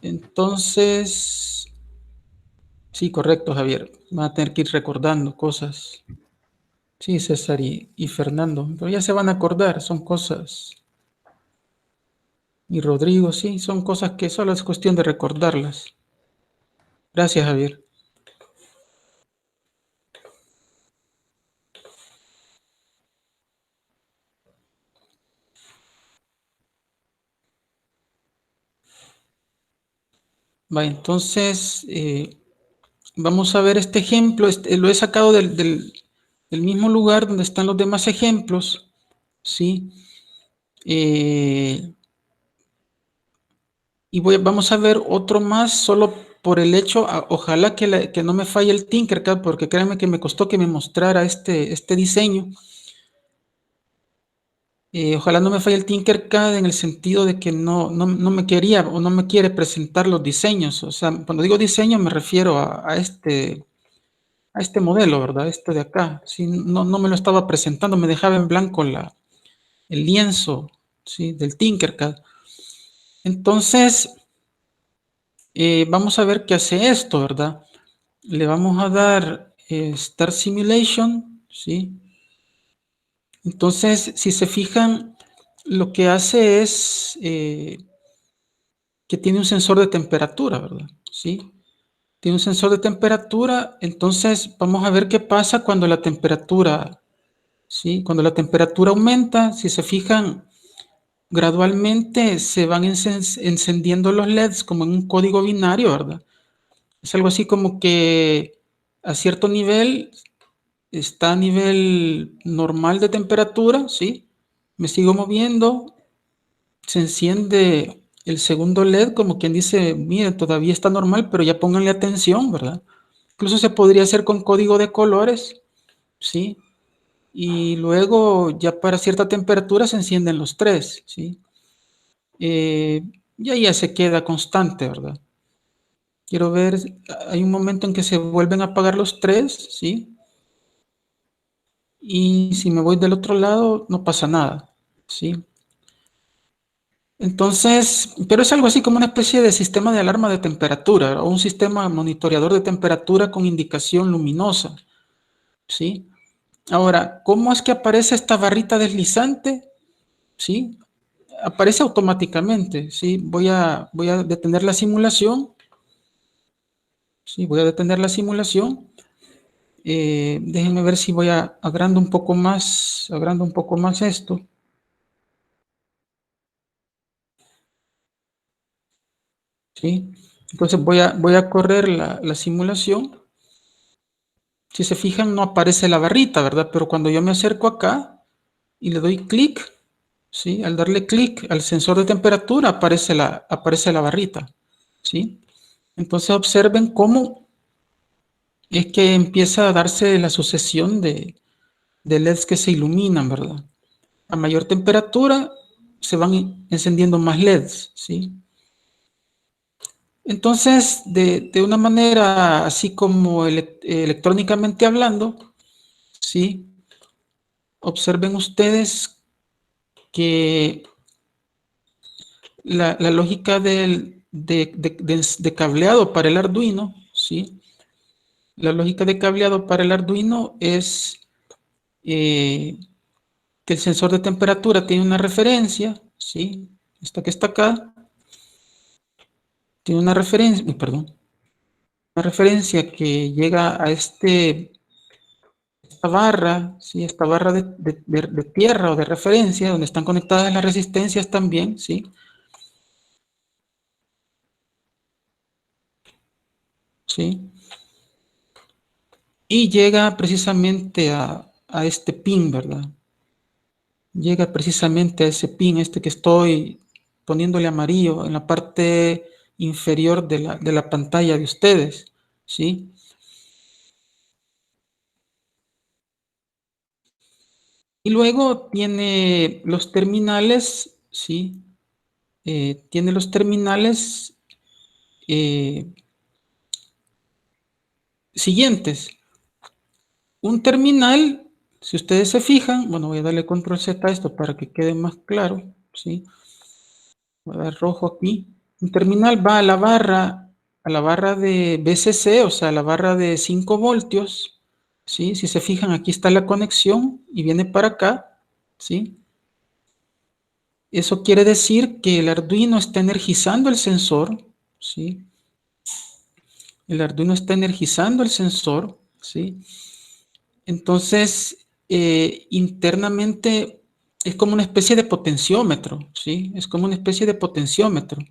Entonces, sí, correcto, Javier. Van a tener que ir recordando cosas. Sí, César y Fernando, pero ya se van a acordar, son cosas. Y Rodrigo, sí, son cosas que solo es cuestión de recordarlas. Gracias, Javier. Va, entonces, vamos a ver este ejemplo. Lo he sacado del mismo lugar donde están los demás ejemplos, ¿sí? Y vamos a ver otro más solo por el hecho, ojalá que no me falle el Tinkercad, porque créanme que me costó que me mostrara este diseño. Ojalá no me falle el Tinkercad en el sentido de que no me quería o no me quiere presentar los diseños. O sea, cuando digo diseño me refiero a este modelo, ¿verdad? Este de acá. Sí, no me lo estaba presentando, me dejaba en blanco el lienzo, ¿sí? Del Tinkercad. Entonces, vamos a ver qué hace esto, ¿verdad? Le vamos a dar Start Simulation, ¿sí? Entonces, si se fijan, lo que hace es que tiene un sensor de temperatura, ¿verdad? ¿Sí? Tiene un sensor de temperatura, entonces vamos a ver qué pasa cuando la temperatura, ¿sí? Cuando la temperatura aumenta, si se fijan, gradualmente se van encendiendo los LEDs como en un código binario, ¿verdad? Es algo así como que a cierto nivel está a nivel normal de temperatura, ¿sí? Me sigo moviendo, se enciende el segundo LED, como quien dice, miren, todavía está normal, pero ya pónganle atención, ¿verdad? Incluso se podría hacer con código de colores, ¿sí? Y luego ya para cierta temperatura se encienden los tres, ¿sí? Y ahí ya se queda constante, ¿verdad? Quiero ver, hay un momento en que se vuelven a apagar los tres, ¿sí? Y si me voy del otro lado, no pasa nada, ¿sí? Entonces, pero es algo así como una especie de sistema de alarma de temperatura o un sistema monitoreador de temperatura con indicación luminosa, ¿sí? Ahora, ¿cómo es que aparece esta barrita deslizante? ¿Sí? Aparece automáticamente, ¿sí? Voy a detener la simulación, ¿sí? Voy a detener la simulación. Déjenme ver si voy a agrando un poco más esto. ¿Sí? Entonces voy a correr la simulación. Si se fijan, no aparece la barrita, ¿verdad? Pero cuando yo me acerco acá y le doy clic, ¿sí? Al darle clic al sensor de temperatura aparece la barrita, ¿sí? Entonces observen cómo es que empieza a darse la sucesión de LEDs que se iluminan, ¿verdad? A mayor temperatura se van encendiendo más LEDs, ¿sí? Entonces, de una manera así como electrónicamente hablando, ¿sí? Observen ustedes que la lógica de cableado para el Arduino, ¿sí? La lógica de cableado para el Arduino es que el sensor de temperatura tiene una referencia, ¿sí? Esta que está acá, tiene una referencia, perdón, una referencia que llega a esta barra, ¿sí? Esta barra de tierra o de referencia, donde están conectadas las resistencias también, ¿sí? ¿Sí? Y llega precisamente a este pin, ¿verdad? Llega precisamente a ese pin, este que estoy poniéndole amarillo en la parte inferior de la pantalla de ustedes, ¿sí? Y luego tiene los terminales, ¿sí? Tiene los terminales siguientes. Un terminal, si ustedes se fijan, bueno, voy a darle control Z a esto para que quede más claro, ¿sí? Voy a dar rojo aquí. Un terminal va a la barra de VCC, o sea, a la barra de 5 voltios, ¿sí? Si se fijan, aquí está la conexión y viene para acá, ¿sí? Eso quiere decir que el Arduino está energizando el sensor, ¿sí? El Arduino está energizando el sensor, ¿sí? Entonces, internamente es como una especie de potenciómetro, ¿sí? Es como una especie de potenciómetro.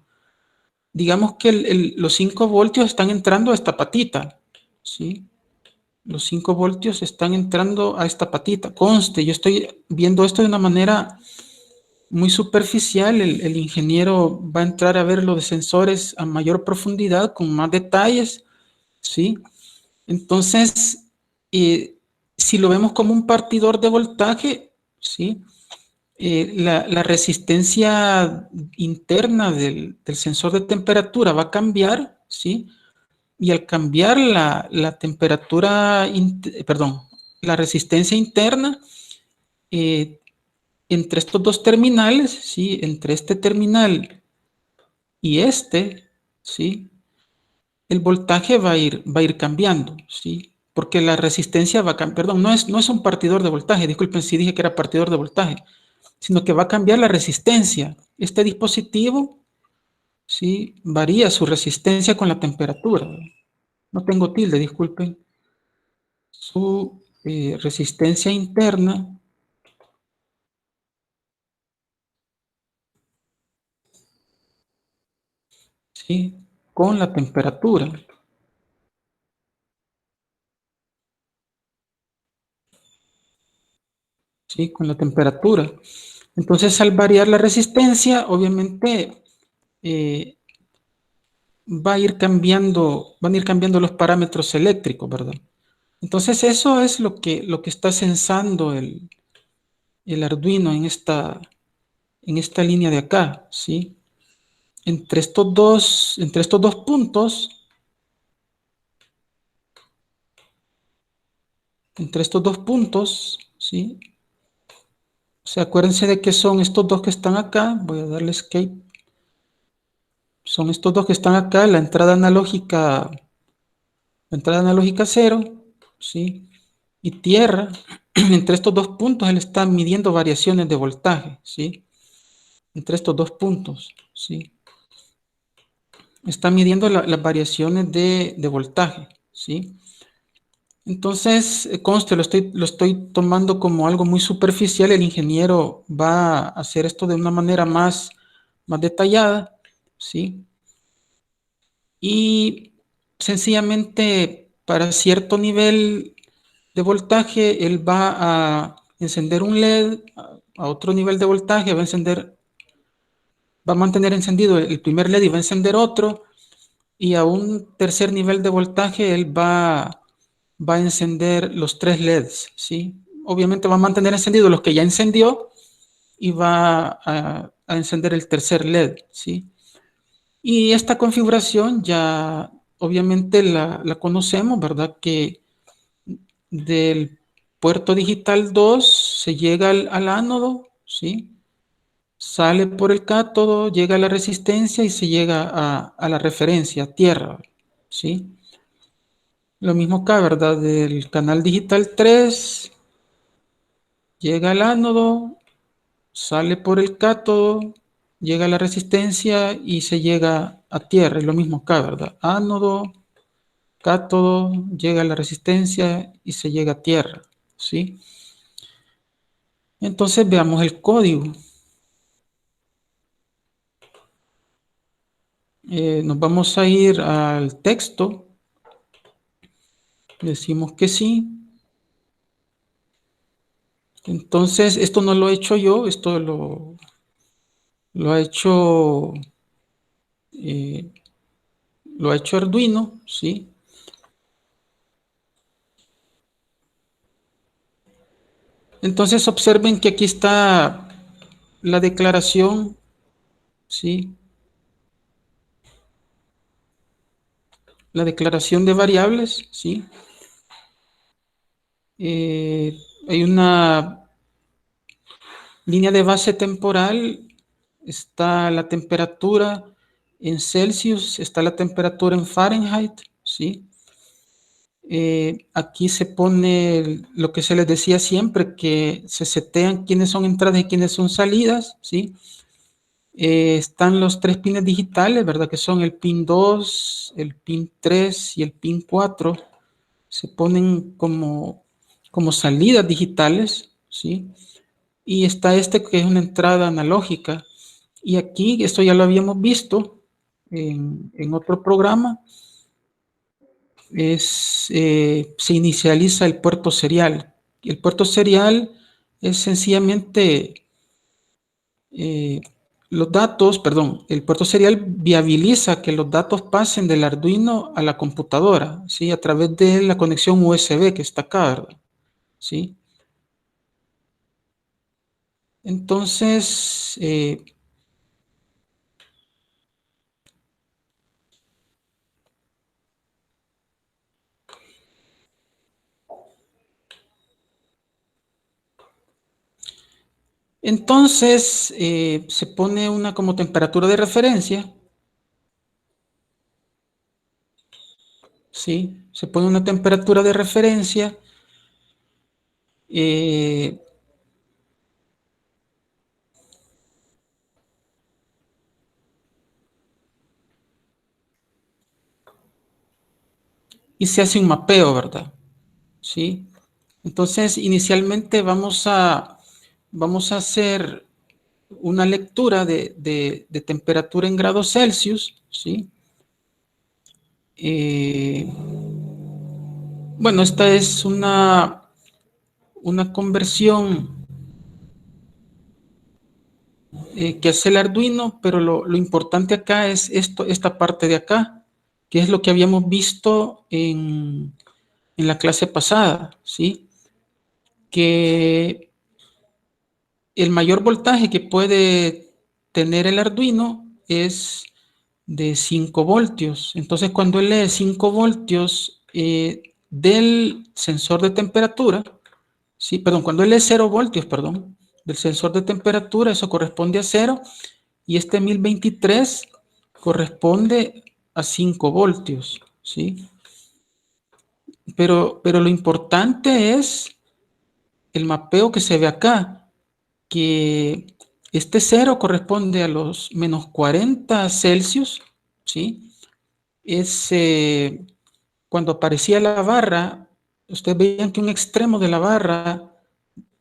Digamos que los 5 voltios están entrando a esta patita, ¿sí? Los 5 voltios están entrando a esta patita. Conste, yo estoy viendo esto de una manera muy superficial. El ingeniero va a entrar a ver los sensores a mayor profundidad, con más detalles, ¿sí? Entonces, si lo vemos como un partidor de voltaje, ¿sí? La resistencia interna del sensor de temperatura va a cambiar, ¿sí? Y al cambiar la temperatura, perdón, la resistencia interna, eh, entre estos dos terminales, ¿sí? Entre este terminal y este, ¿sí? El voltaje va a ir cambiando, ¿sí? Porque la resistencia va a cambiar, perdón, no es un partidor de voltaje, disculpen si dije que era partidor de voltaje, sino que va a cambiar la resistencia. Este dispositivo, ¿sí? Varía su resistencia con la temperatura. No tengo tilde, disculpen. Su resistencia interna, ¿sí? Con la temperatura, ¿sí? Con la temperatura. Entonces, al variar la resistencia, obviamente eh, van a ir cambiando los parámetros eléctricos, ¿verdad? Entonces, eso es lo que está sensando el Arduino en esta línea de acá, ¿sí? Entre estos dos puntos, ¿sí? O sea, acuérdense de que son estos dos que están acá. Voy a darle escape. Son estos dos que están acá, la entrada analógica 0, ¿sí? Y tierra. Entre estos dos puntos él está midiendo variaciones de voltaje, ¿sí? Entre estos dos puntos, ¿sí? Está midiendo las variaciones de voltaje, ¿sí? Entonces, conste, lo estoy tomando como algo muy superficial. El ingeniero va a hacer esto de una manera más detallada, ¿sí? Y sencillamente para cierto nivel de voltaje, él va a encender un LED, a otro nivel de voltaje, va a mantener encendido el primer LED y va a encender otro, y a un tercer nivel de voltaje, él va a encender los 3 LEDs, ¿sí? Obviamente va a mantener encendidos los que ya encendió y va a encender el tercer LED, ¿sí? Y esta configuración ya obviamente la conocemos, ¿verdad? Que del puerto digital 2 se llega al ánodo, ¿sí? Sale por el cátodo, llega a la resistencia y se llega a la referencia, a tierra, ¿sí? Lo mismo acá, ¿verdad? Del canal digital 3 llega al ánodo, sale por el cátodo, llega a la resistencia y se llega a tierra. Es lo mismo acá, ¿verdad? Ánodo, cátodo, llega a la resistencia y se llega a tierra, ¿sí? Entonces veamos el código. Nos vamos a ir al texto. Decimos que sí. Entonces, esto no lo he hecho yo, esto lo ha hecho eh, lo ha hecho Arduino, ¿sí? Entonces observen que aquí está la declaración, ¿sí? La declaración de variables, ¿sí? Eh, Hay una línea de base temporal, está la temperatura, en Celsius, está la temperatura en Fahrenheit, ¿sí? Aquí se pone lo que se les decía siempre, que se setean quiénes son entradas y quiénes son salidas, ¿sí? Están los 3 pines digitales, ¿verdad? Que son el pin 2, el pin 3 y el pin 4. Se ponen como salidas digitales, ¿sí? Y está este que es una entrada analógica. Y aquí, esto ya lo habíamos visto en otro programa, se inicializa el puerto serial. Y el puerto serial es sencillamente los datos, perdón, el puerto serial viabiliza que los datos pasen del Arduino a la computadora, ¿sí? A través de la conexión USB que está acá, ¿verdad? ¿Sí? Entonces, se pone una como temperatura de referencia, ¿sí? Se pone una temperatura de referencia eh, y se hace un mapeo, ¿verdad? ¿Sí? Entonces, inicialmente vamos a hacer una lectura de temperatura en grados Celsius, ¿sí? Eh, bueno, esta es una conversión que hace el Arduino, pero lo importante acá es esta parte de acá, que es lo que habíamos visto en la clase pasada, ¿sí? Que el mayor voltaje que puede tener el Arduino es de 5 voltios. Entonces, cuando él lee 5 voltios del sensor de temperatura, sí, perdón, cuando él lee 0 voltios, perdón, del sensor de temperatura, eso corresponde a 0, y este 1023 corresponde a 5 voltios, ¿sí? Pero lo importante es el mapeo que se ve acá, que este 0 corresponde a los menos 40 Celsius, ¿sí? Es cuando aparecía la barra, ustedes veían que un extremo de la barra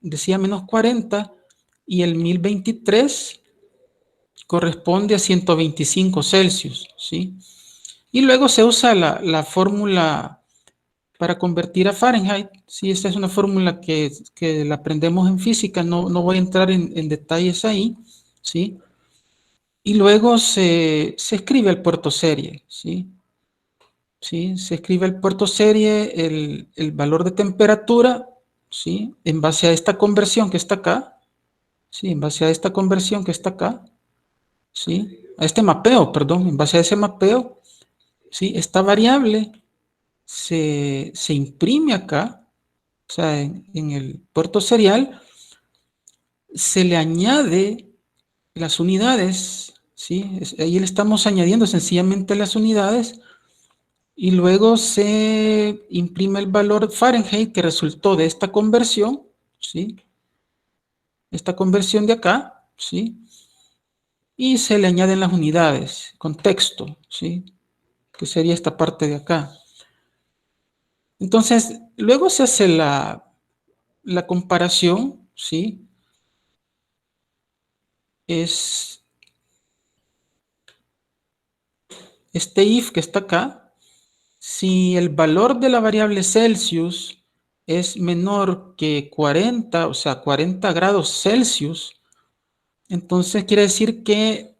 decía menos 40 y el 1023 corresponde a 125 Celsius, ¿sí? Y luego se usa la fórmula para convertir a Fahrenheit, ¿sí? Esta es una fórmula que la aprendemos en física, no voy a entrar en detalles ahí, ¿sí? Y luego se escribe el puerto serie, ¿sí? ¿Sí? Se escribe el puerto serie, el valor de temperatura, ¿sí? En base a esta conversión que está acá, ¿sí? En base a esta conversión que está acá, ¿sí? A este mapeo, perdón, en base a ese mapeo, ¿sí? Esta variable se imprime acá, o sea, en el puerto serial, se le añade las unidades, ¿sí? Ahí le estamos añadiendo sencillamente las unidades y luego se imprime el valor Fahrenheit que resultó de esta conversión, ¿sí? Esta conversión de acá, ¿sí? Y se le añaden las unidades con texto, ¿sí? Que sería esta parte de acá. Entonces, luego se hace la comparación, ¿sí? Es este if que está acá. Si el valor de la variable Celsius es menor que 40, o sea, 40 grados Celsius, entonces quiere decir que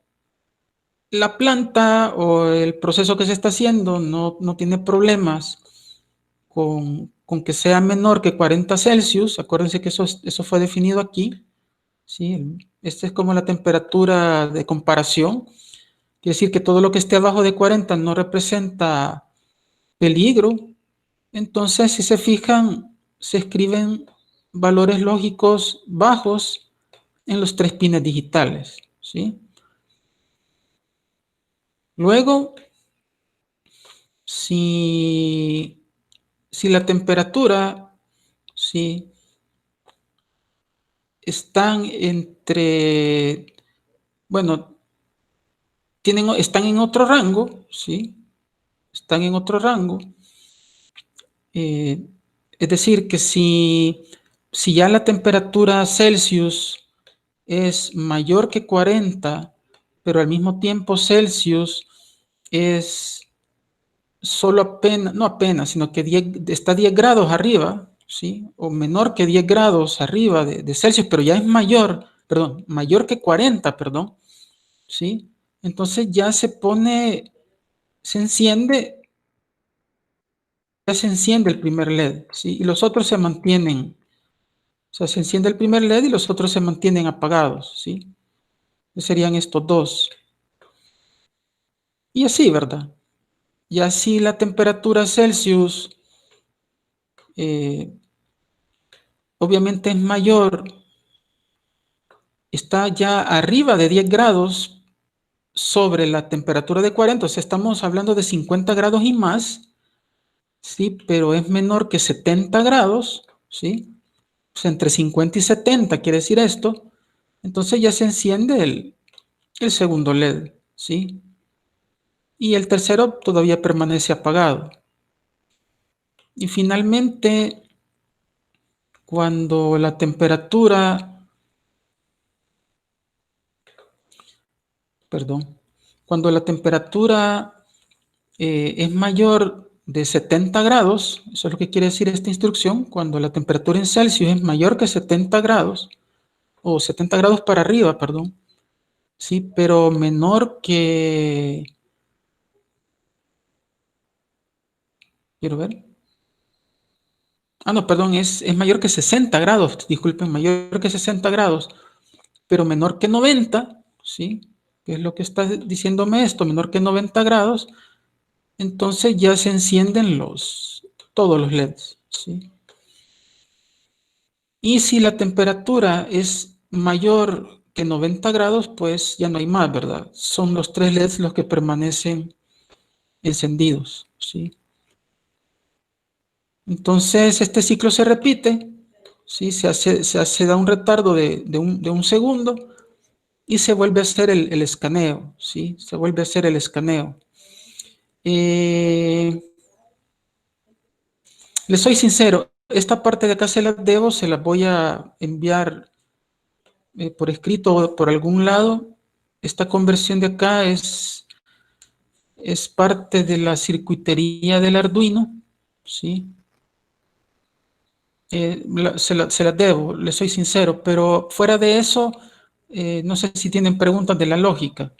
la planta o el proceso que se está haciendo no tiene problemas con que sea menor que 40 Celsius. Acuérdense que eso fue definido aquí, ¿sí? Esta es como la temperatura de comparación. Quiere decir que todo lo que esté abajo de 40 no representa peligro. Entonces, si se fijan, se escriben valores lógicos bajos en los 3 pines digitales, ¿sí? Luego, si la temperatura, ¿sí?, están entre, bueno, están en otro rango, ¿sí? Están en otro rango. Es decir, que si ya la temperatura Celsius es mayor que 40, pero al mismo tiempo Celsius es solo apenas, no apenas, sino que está 10 grados arriba, ¿sí? O menor que 10 grados arriba de Celsius, pero ya es mayor, perdón, mayor que 40, perdón, ¿sí? Entonces ya se pone, se enciende, ya se enciende el primer LED, ¿sí? Y los otros se mantienen, o sea, se enciende el primer LED y los otros se mantienen apagados, ¿sí? Serían estos dos. Y así, ¿verdad? Y así la temperatura Celsius obviamente es mayor, está ya arriba de 10 grados sobre la temperatura de 40, o sea, estamos hablando de 50 grados y más, ¿sí? Pero es menor que 70 grados, ¿sí? O sea, entre 50 y 70 quiere decir esto, entonces ya se enciende el segundo LED, ¿sí? Y el tercero todavía permanece apagado. Y finalmente, cuando la temperatura, perdón, cuando la temperatura es mayor de 70 grados, eso es lo que quiere decir esta instrucción, cuando la temperatura en Celsius es mayor que 70 grados, o 70 grados para arriba, perdón, sí, pero menor que, quiero ver, no, perdón, es mayor que 60 grados, disculpen, mayor que 60 grados, pero menor que 90, ¿sí? Que es lo que está diciéndome esto, menor que 90 grados, entonces ya se encienden todos los LEDs, ¿sí? Y si la temperatura es mayor que 90 grados, pues ya no hay más, ¿verdad? Son los tres LEDs los que permanecen encendidos, ¿sí? Entonces, este ciclo se repite, ¿sí? Da un retardo de un segundo y se vuelve a hacer el escaneo, ¿sí? Se vuelve a hacer el escaneo. Les soy sincero, esta parte de acá se las voy a enviar por escrito o por algún lado. Esta conversión de acá es parte de la circuitería del Arduino, ¿sí? Se las debo, les soy sincero, pero fuera de eso, no sé si tienen preguntas de la lógica,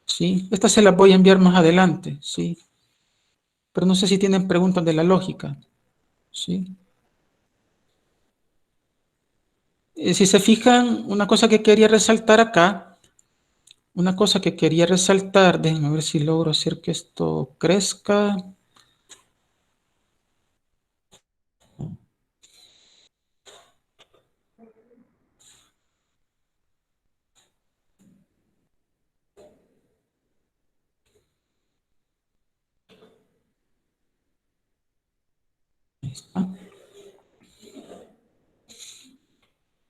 ¿sí? Estas se las voy a enviar más adelante, ¿sí? Pero no sé si tienen preguntas de la lógica, ¿sí? Si se fijan, una cosa que quería resaltar acá, déjenme ver si logro hacer que esto crezca.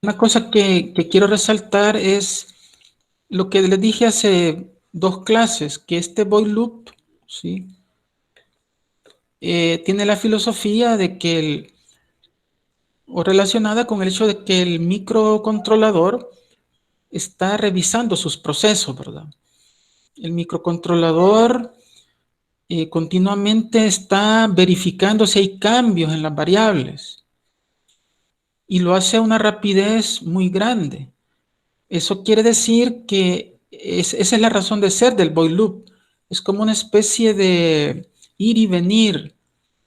Una cosa que quiero resaltar es lo que les dije hace dos clases, que este void loop, ¿sí? Tiene la filosofía de que o relacionada con el hecho de que el microcontrolador está revisando sus procesos, ¿verdad? El microcontrolador continuamente está verificando si hay cambios en las variables y lo hace a una rapidez muy grande. Eso quiere decir que esa es la razón de ser del void loop. Es como una especie de ir y venir,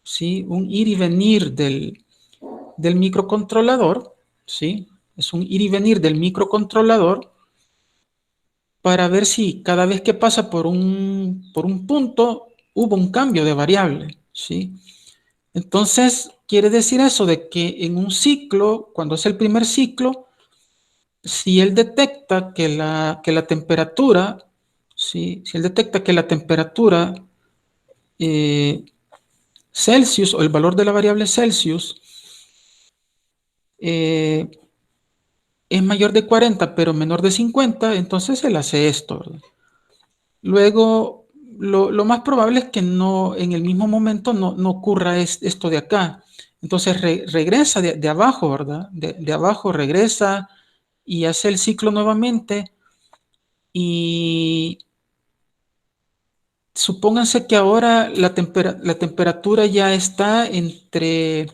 ¿sí? Un ir y venir del microcontrolador, ¿sí? Es un ir y venir del microcontrolador para ver si cada vez que pasa por un punto hubo un cambio de variable, ¿sí? Entonces, quiere decir eso de que en un ciclo, cuando es el primer ciclo, si él detecta que la temperatura, ¿sí? Si él detecta que la temperatura Celsius o el valor de la variable Celsius es mayor de 40 pero menor de 50, entonces él hace esto, ¿verdad? Luego, lo más probable es que no, en el mismo momento no ocurra esto de acá. Entonces regresa de abajo, ¿verdad? De abajo regresa y hace el ciclo nuevamente. Y supónganse que ahora la temperatura ya está entre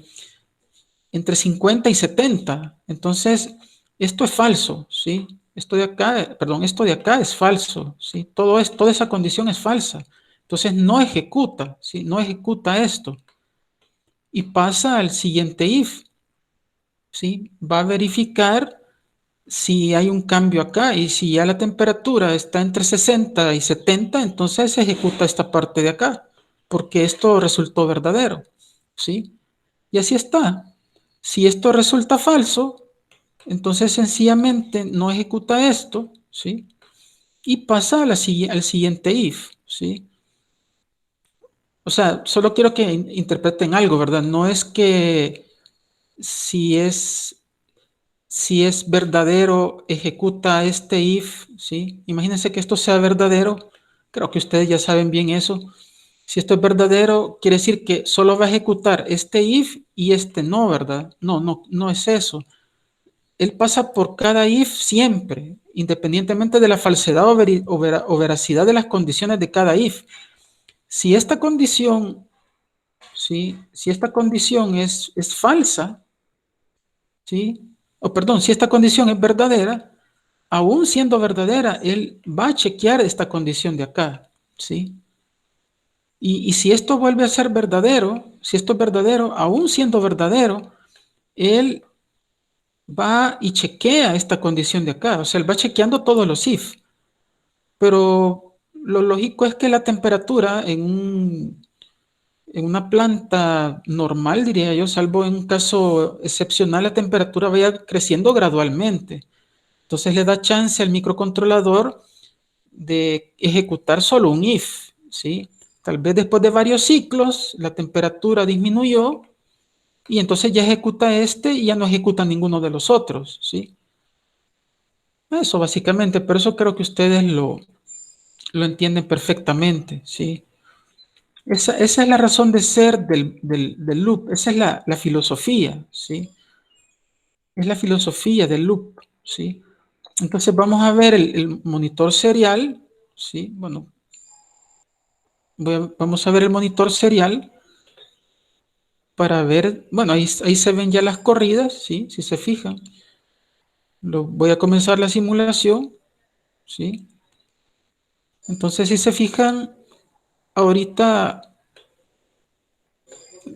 50 y 70. Entonces, esto es falso, ¿sí? Esto de acá, perdón, esto de acá es falso, ¿sí? Toda esa condición es falsa. Entonces, no ejecuta, ¿sí? No ejecuta esto. Y pasa al siguiente if, ¿sí? Va a verificar si hay un cambio acá y si ya la temperatura está entre 60 y 70, entonces se ejecuta esta parte de acá, porque esto resultó verdadero, ¿sí? Y así está. Si esto resulta falso, entonces sencillamente no ejecuta esto, ¿sí? Y pasa al siguiente if, ¿sí? O sea, solo quiero que interpreten algo, ¿verdad? No es que si es, si es verdadero, ejecuta este if, ¿sí? Imagínense que esto sea verdadero. Creo que ustedes ya saben bien eso. Si esto es verdadero, quiere decir que solo va a ejecutar este if y este no, ¿verdad? No es eso. Él pasa por cada if siempre, independientemente de la falsedad o veracidad de las condiciones de cada if. Si esta condición, ¿sí? Si esta condición es falsa, ¿sí? O perdón, si esta condición es verdadera, aún siendo verdadera, él va a chequear esta condición de acá, ¿sí? Y si esto vuelve a ser verdadero, si esto es verdadero, aún siendo verdadero, él va y chequea esta condición de acá, o sea, él va chequeando todos los if. Pero lo lógico es que la temperatura en una planta normal, diría yo, salvo en un caso excepcional, la temperatura vaya creciendo gradualmente. Entonces le da chance al microcontrolador de ejecutar solo un if, ¿sí? Tal vez después de varios ciclos la temperatura disminuyó y entonces ya ejecuta este y ya no ejecuta ninguno de los otros, ¿sí? Eso básicamente, pero eso creo que ustedes lo entienden perfectamente, ¿sí? Esa es la razón de ser del loop, esa es la filosofía, ¿sí? Es la filosofía del loop, ¿sí? Entonces vamos a ver el monitor serial, ¿sí? Bueno, vamos a ver el monitor serial para ver, bueno, ahí se ven ya las corridas, ¿sí? Si se fijan. Voy a comenzar la simulación, ¿sí? Entonces, si se fijan, ahorita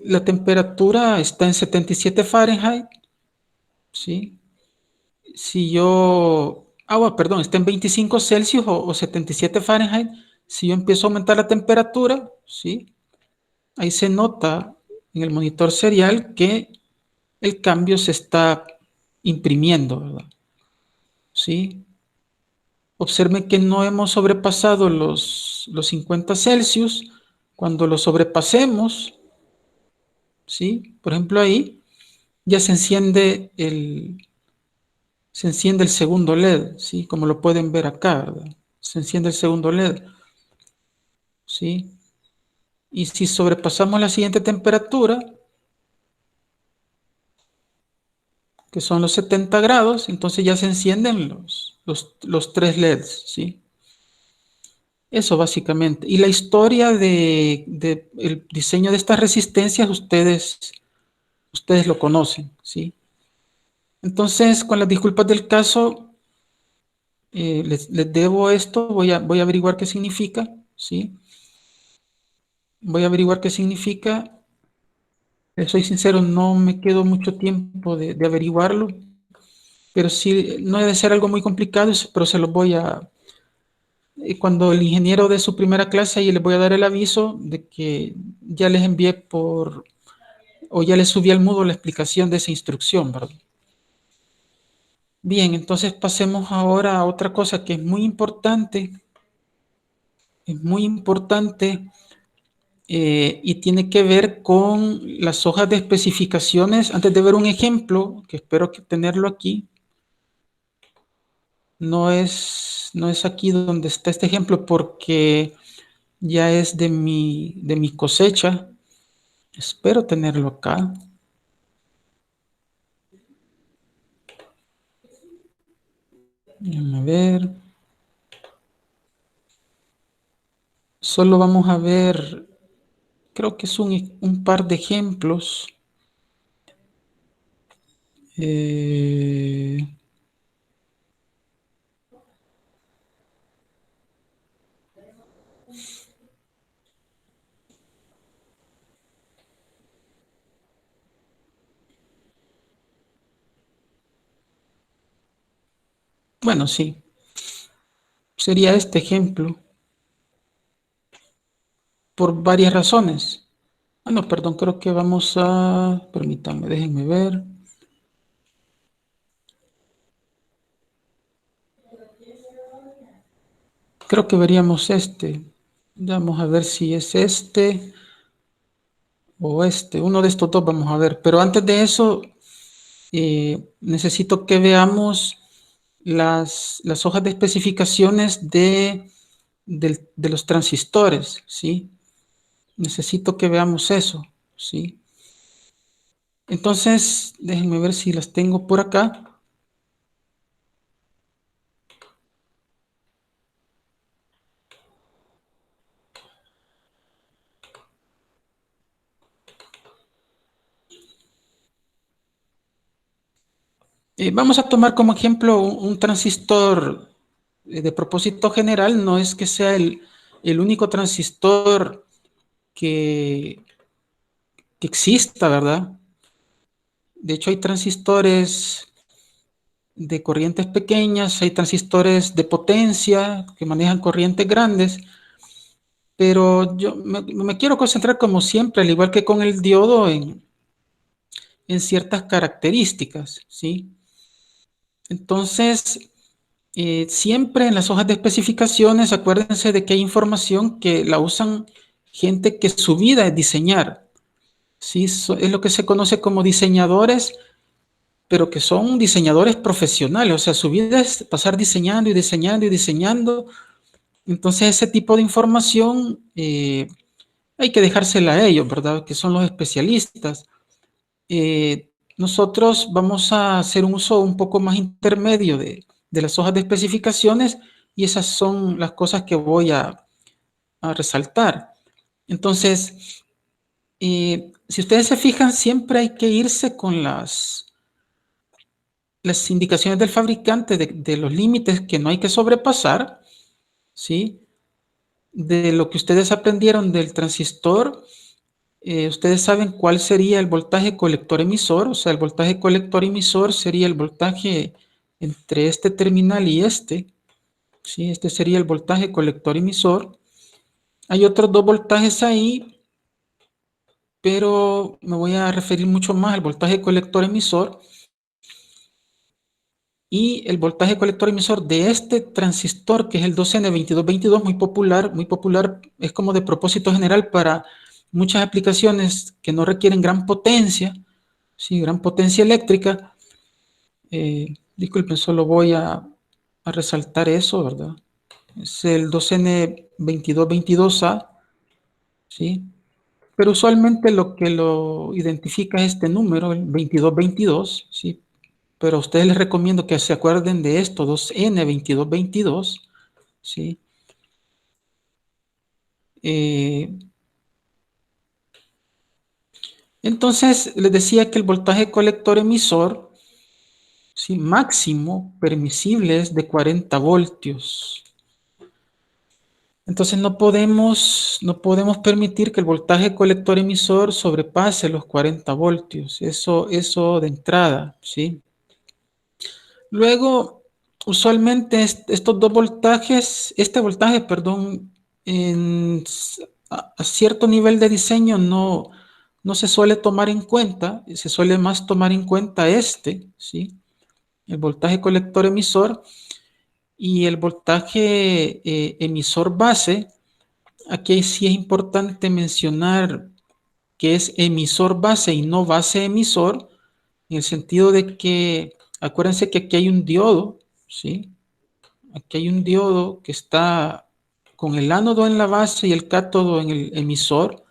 la temperatura está en 77 Fahrenheit, ¿sí? Si yo, perdón, está en 25 Celsius o 77 Fahrenheit, si yo empiezo a aumentar la temperatura, ¿sí? Ahí se nota en el monitor serial que el cambio se está imprimiendo, ¿verdad? ¿Sí? Observen que no hemos sobrepasado los 50 Celsius. Cuando lo sobrepasemos, ¿sí? Por ejemplo, ahí ya se enciende el segundo LED, ¿sí? Como lo pueden ver acá, ¿verdad? Se enciende el segundo LED, ¿sí? Y si sobrepasamos la siguiente temperatura, que son los 70 grados, entonces ya se encienden los tres LEDs, ¿sí? Eso básicamente. Y la historia de el diseño de estas resistencias, ustedes lo conocen, ¿sí? Entonces, con las disculpas del caso, les debo esto, voy a averiguar qué significa, ¿sí? Voy a averiguar qué significa. Soy sincero, no me quedo mucho tiempo de averiguarlo, pero sí, no debe ser algo muy complicado, pero se los voy a... Cuando el ingeniero dé su primera clase, ahí les voy a dar el aviso de que ya les envié o ya les subí al Moodle la explicación de esa instrucción, ¿verdad? Bien, entonces pasemos ahora a otra cosa que es muy importante, es muy importante y tiene que ver con las hojas de especificaciones. Antes de ver un ejemplo, que espero que tenerlo aquí, no es aquí donde está este ejemplo porque ya es de mi cosecha. Espero tenerlo acá. A ver. Solo vamos a ver, creo que es un par de ejemplos. Eh, bueno, sí, sería este ejemplo por varias razones. Ah, no, perdón, creo que vamos a, permítanme, déjenme ver. Creo que veríamos este. Vamos a ver si es este o este. Uno de estos dos vamos a ver. Pero antes de eso, necesito que veamos las hojas de especificaciones de los transistores, ¿sí? Necesito que veamos eso, ¿sí? Entonces, déjenme ver si las tengo por acá. Vamos a tomar como ejemplo un transistor de propósito general. No es que sea el único transistor que, que exista, ¿verdad? De hecho, hay transistores de corrientes pequeñas, hay transistores de potencia que manejan corrientes grandes, pero yo me quiero concentrar como siempre, al igual que con el diodo, en ciertas características, ¿sí? Entonces, siempre en las hojas de especificaciones, acuérdense de que hay información que la usan gente que su vida es diseñar, ¿sí? Es lo que se conoce como diseñadores, pero que son diseñadores profesionales, o sea, su vida es pasar diseñando y diseñando y diseñando. Entonces, ese tipo de información hay que dejársela a ellos, ¿verdad? Que son los especialistas. Nosotros vamos a hacer un uso un poco más intermedio de las hojas de especificaciones y esas son las cosas que voy a resaltar. Entonces, si ustedes se fijan, siempre hay que irse con las indicaciones del fabricante de los límites que no hay que sobrepasar, ¿sí? De lo que ustedes aprendieron del transistor, ustedes saben cuál sería el voltaje colector emisor, o sea, el voltaje colector emisor sería el voltaje entre este terminal y este, ¿sí? Este sería el voltaje colector emisor. Hay otros dos voltajes ahí, pero me voy a referir mucho más al voltaje colector emisor y el voltaje colector emisor de este transistor, que es el 2N2222, muy popular, es como de propósito general para muchas aplicaciones que no requieren gran potencia, sí, gran potencia eléctrica. Disculpen, solo voy a resaltar eso, ¿verdad? Es el 2N2222A, ¿sí? Pero usualmente lo que lo identifica es este número, el 2222, ¿sí? Pero a ustedes les recomiendo que se acuerden de esto, 2N2222, ¿sí? Eh, entonces, les decía que el voltaje colector emisor, ¿sí? Máximo permisible es de 40 voltios. Entonces no podemos permitir que el voltaje colector emisor sobrepase los 40 voltios. Eso de entrada, ¿sí? Luego, usualmente estos dos voltajes, este voltaje, perdón, a cierto nivel de diseño no se suele tomar en cuenta, se suele más tomar en cuenta este, ¿sí? El voltaje colector emisor y el voltaje emisor base. aquí sí es importante mencionar que es emisor base y no base emisor, en el sentido de que, acuérdense que aquí hay un diodo, ¿sí? Aquí hay un diodo que está con el ánodo en la base y el cátodo en el emisor.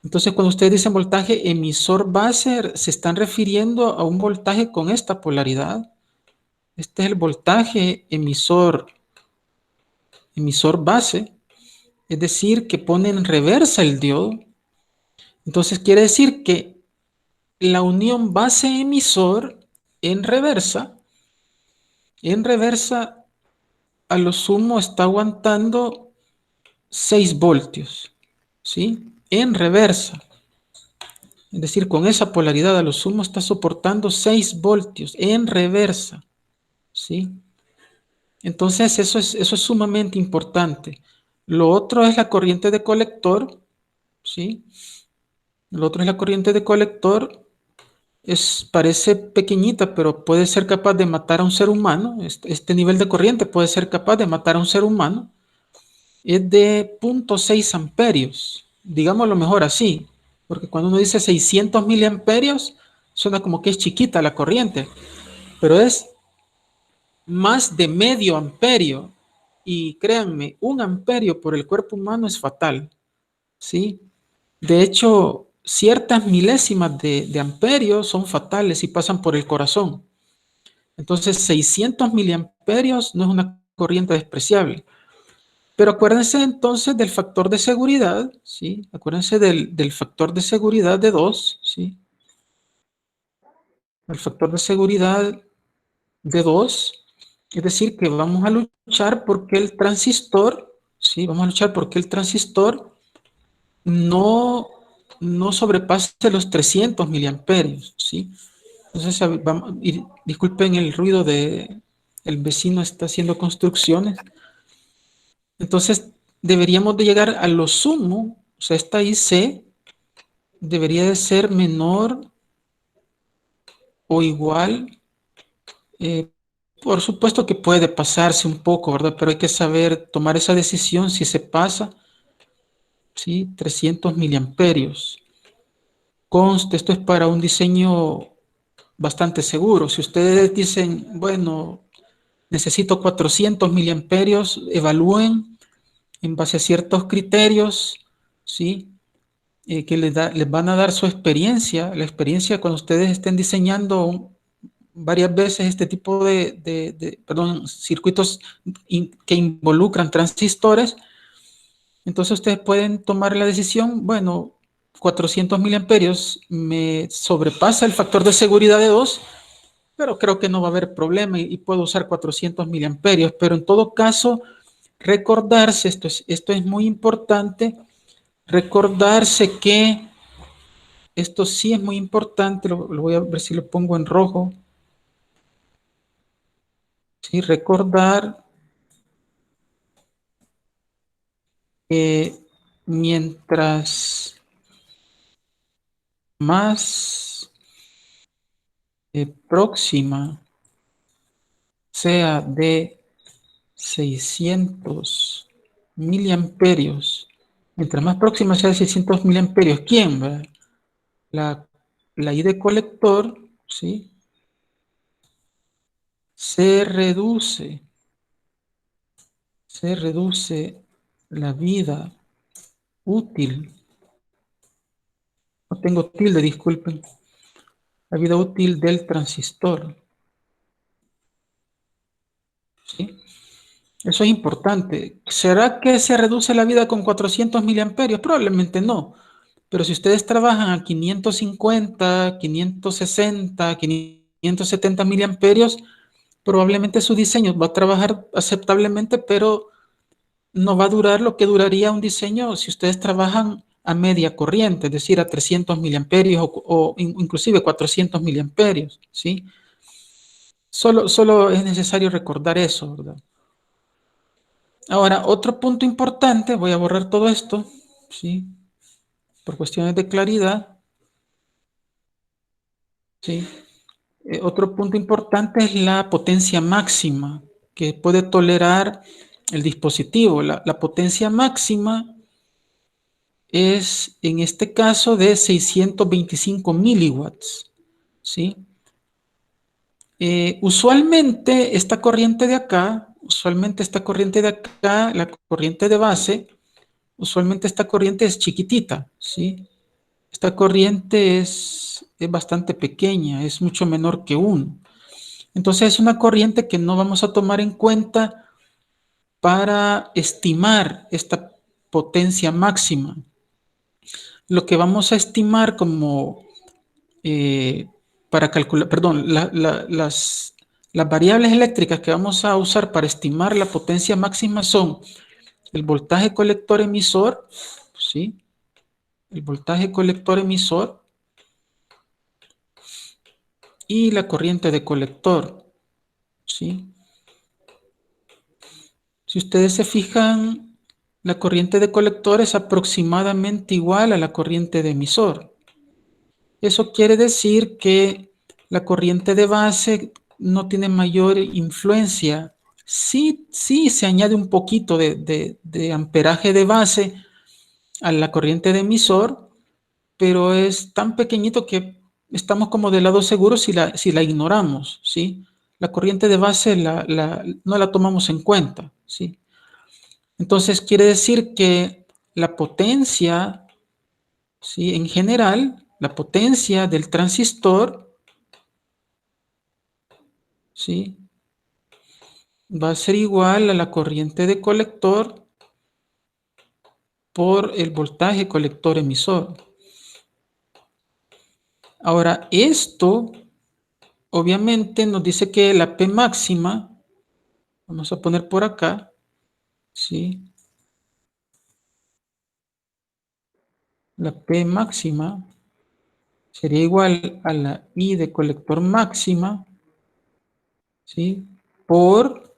Entonces, cuando ustedes dicen voltaje emisor base, se están refiriendo a un voltaje con esta polaridad. Este es el voltaje emisor base, es decir, que pone en reversa el diodo. Entonces, quiere decir que la unión base emisor en reversa a lo sumo está aguantando 6 voltios, ¿sí? En reversa. Es decir, con esa polaridad a lo sumo está soportando 6 voltios en reversa, ¿sí? Entonces eso es sumamente importante. Lo otro es la corriente de colector, ¿sí? Lo otro es la corriente de colector. Parece pequeñita, pero puede ser capaz de matar a un ser humano. Este nivel de corriente puede ser capaz de matar a un ser humano. Es de 0.6 amperios, digámoslo mejor así, porque cuando uno dice 600 miliamperios, suena como que es chiquita la corriente, pero es más de medio amperio. Y créanme, 1 amperio por el cuerpo humano es fatal, ¿sí? De hecho, ciertas milésimas de amperio son fatales y pasan por el corazón. Entonces, 600 miliamperios no es una corriente despreciable. Pero acuérdense entonces del factor de seguridad, ¿sí? Acuérdense del factor de seguridad de 2, ¿sí? El factor de seguridad de 2, es decir, que vamos a luchar porque el transistor, ¿sí? Vamos a luchar porque el transistor no, no sobrepase los 300 miliamperios, ¿sí? Entonces, vamos, disculpen el ruido el vecino está haciendo construcciones. Entonces, deberíamos de llegar a lo sumo, o sea, esta IC debería de ser menor o igual. eh, por supuesto que puede pasarse un poco, ¿verdad? Pero hay que saber tomar esa decisión si se pasa, ¿sí? 300 miliamperios. Conste, esto es para un diseño bastante seguro. Si ustedes dicen, bueno, necesito 400 miliamperios, evalúen en base a ciertos criterios, ¿sí? Que les van a dar su experiencia, la experiencia cuando ustedes estén diseñando varias veces este tipo perdón, circuitos que involucran transistores. Entonces ustedes pueden tomar la decisión, bueno, 400 miliamperios me sobrepasa el factor de seguridad de 2, pero creo que no va a haber problema y puedo usar 400 miliamperios. Pero en todo caso, recordarse, esto es muy importante, recordarse que esto sí es muy importante, lo voy a ver si lo pongo en rojo. Sí, recordar que mientras más próxima sea de 600 miliamperios, mientras más próxima sea de 600 miliamperios, ¿quién? ¿Verdad? La I de colector, ¿sí? Se reduce la vida útil, no tengo tilde, disculpen, la vida útil del transistor, ¿sí? Eso es importante. ¿Será que se reduce la vida con 400 miliamperios? Probablemente no. Pero si ustedes trabajan a 550, 560, 570 miliamperios, probablemente su diseño va a trabajar aceptablemente, pero no va a durar lo que duraría un diseño si ustedes trabajan a media corriente, es decir, a 300 miliamperios o inclusive 400 miliamperios, ¿sí? Solo es necesario recordar eso, ¿verdad? Ahora, otro punto importante, voy a borrar todo esto, ¿sí? Por cuestiones de claridad, ¿sí? Otro punto importante es la potencia máxima que puede tolerar el dispositivo. La potencia máxima es, en este caso, de 625 miliwatts, ¿sí? Usualmente esta corriente de acá, la corriente de base, usualmente esta corriente es chiquitita, ¿sí? Esta corriente es bastante pequeña, es mucho menor que 1. Entonces es una corriente que no vamos a tomar en cuenta para estimar esta potencia máxima. Lo que vamos a estimar como para calcular, perdón, las variables eléctricas que vamos a usar para estimar la potencia máxima son el voltaje colector emisor, ¿sí? El voltaje colector emisor y la corriente de colector, ¿sí? Si ustedes se fijan, la corriente de colector es aproximadamente igual a la corriente de emisor. Eso quiere decir que la corriente de base no tiene mayor influencia. Sí, sí se añade un poquito de amperaje de base a la corriente de emisor, pero es tan pequeñito que estamos como del lado seguro si la ignoramos, ¿sí? La corriente de base no la tomamos en cuenta, ¿sí? Entonces quiere decir que la potencia, ¿sí? En general, la potencia del transistor, ¿sí? Va a ser igual a la corriente de colector por el voltaje colector emisor. Ahora, esto obviamente nos dice que la P máxima, vamos a poner por acá, ¿sí? La P máxima sería igual a la I de colector máxima, ¿sí? Por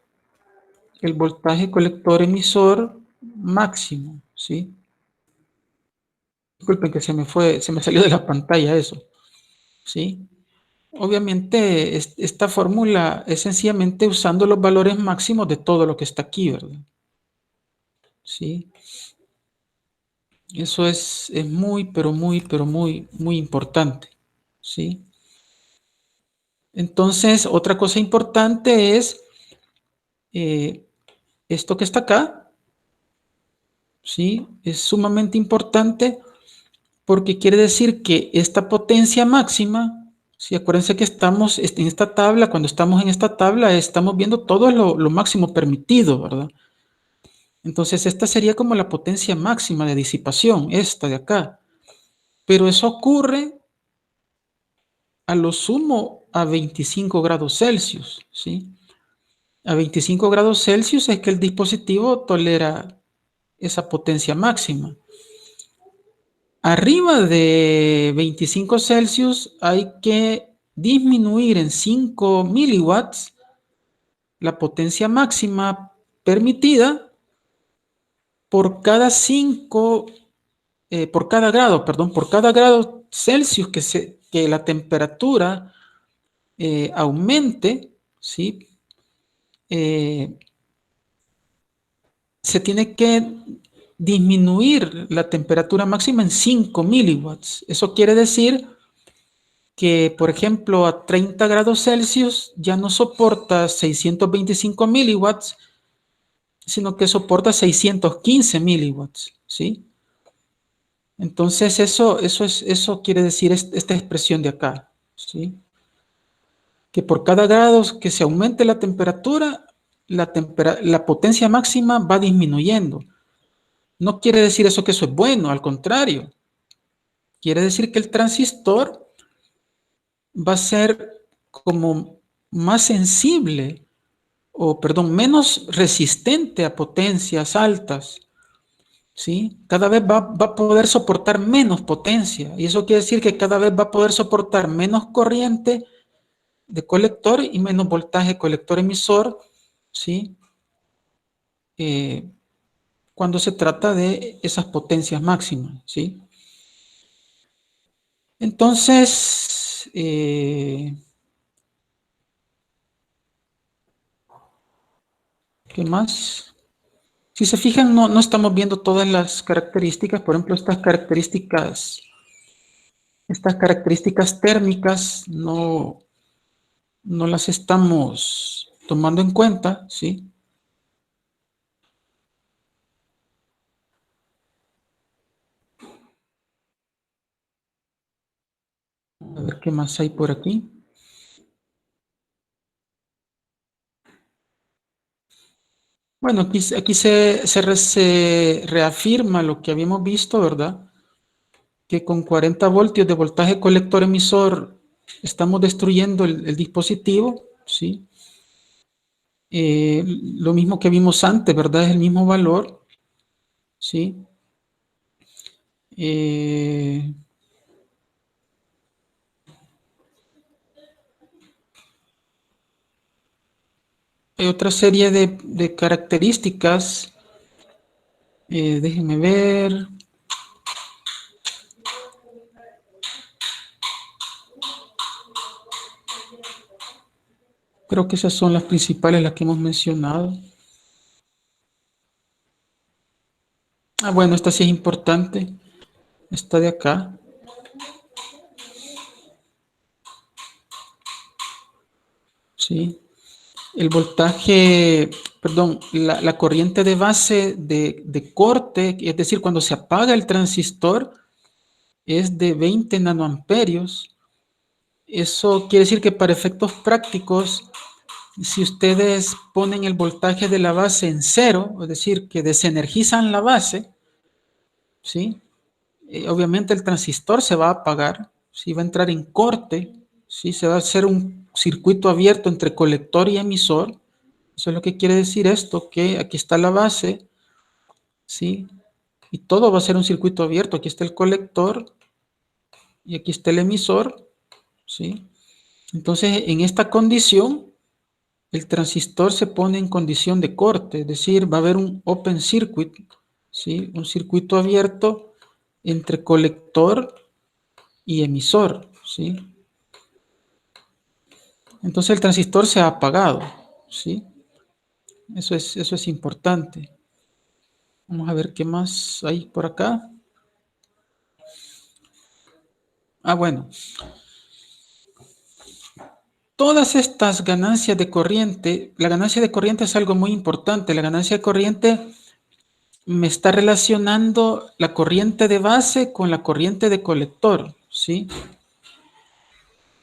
el voltaje colector emisor máximo, ¿sí? Disculpen que se me salió de la pantalla eso, ¿sí? Obviamente, esta fórmula es sencillamente usando los valores máximos de todo lo que está aquí, ¿verdad? ¿Sí? Eso es muy, pero muy importante, ¿sí? Entonces, otra cosa importante es eh, esto que está acá, ¿sí? Es sumamente importante porque quiere decir que esta potencia máxima, ¿sí? Acuérdense que estamos en esta tabla, cuando estamos en esta tabla estamos viendo todo lo máximo permitido, ¿verdad? Entonces esta sería como la potencia máxima de disipación, esta de acá. Pero eso ocurre a lo sumo a 25 grados Celsius, ¿sí? A 25 grados Celsius es que el dispositivo tolera esa potencia máxima. Arriba de 25 Celsius hay que disminuir en 5 miliwatts la potencia máxima permitida por cada 5, por cada grado, perdón, por cada grado Celsius que la temperatura aumente, ¿sí? Se tiene que disminuir la temperatura máxima en 5 miliwatts. Eso quiere decir que, por ejemplo, a 30 grados Celsius ya no soporta 625 miliwatts, sino que soporta 615 miliwatts, ¿sí? Entonces, eso quiere decir esta expresión de acá, ¿sí? Que por cada grado que se aumente la temperatura, la potencia máxima va disminuyendo. No quiere decir eso que eso es bueno, al contrario. Quiere decir que el transistor va a ser como más sensible, o perdón, menos resistente a potencias altas, ¿sí? Cada vez va a poder soportar menos potencia, y eso quiere decir que cada vez va a poder soportar menos corriente de colector y menos voltaje colector emisor, ¿sí? Eh, cuando se trata de esas potencias máximas, ¿sí? Entonces, ¿qué más? Si se fijan, no estamos viendo todas las características. Por ejemplo, estas características térmicas no las estamos tomando en cuenta, ¿sí? A ver qué más hay por aquí. Bueno, aquí se reafirma lo que habíamos visto, ¿verdad? Que con 40 voltios de voltaje colector emisor estamos destruyendo el dispositivo, ¿sí? Lo mismo que vimos antes, ¿verdad? Es el mismo valor, ¿sí? Eh, hay otra serie de características. Déjenme ver. Creo que esas son las principales, las que hemos mencionado. Ah, bueno, esta sí es importante. Esta de acá. Sí. El voltaje, perdón, la corriente de base de corte, es decir, cuando se apaga el transistor, es de 20 nanoamperios. Eso quiere decir que para efectos prácticos, si ustedes ponen el voltaje de la base en cero, es decir, que desenergizan la base, ¿sí? Obviamente el transistor se va a apagar, ¿sí? Va a entrar en corte, ¿sí? Se va a hacer un circuito abierto entre colector y emisor. Eso es lo que quiere decir esto, que aquí está la base, ¿sí? Y todo va a ser un circuito abierto. Aquí está el colector y aquí está el emisor, ¿sí? Entonces, en esta condición, el transistor se pone en condición de corte, es decir, va a haber un open circuit, ¿sí? Un circuito abierto entre colector y emisor, ¿sí? Entonces el transistor se ha apagado, ¿sí? Eso es importante. Vamos a ver qué más hay por acá. Ah, bueno. Todas estas ganancias de corriente, la ganancia de corriente es algo muy importante. La ganancia de corriente me está relacionando la corriente de base con la corriente de colector, ¿sí?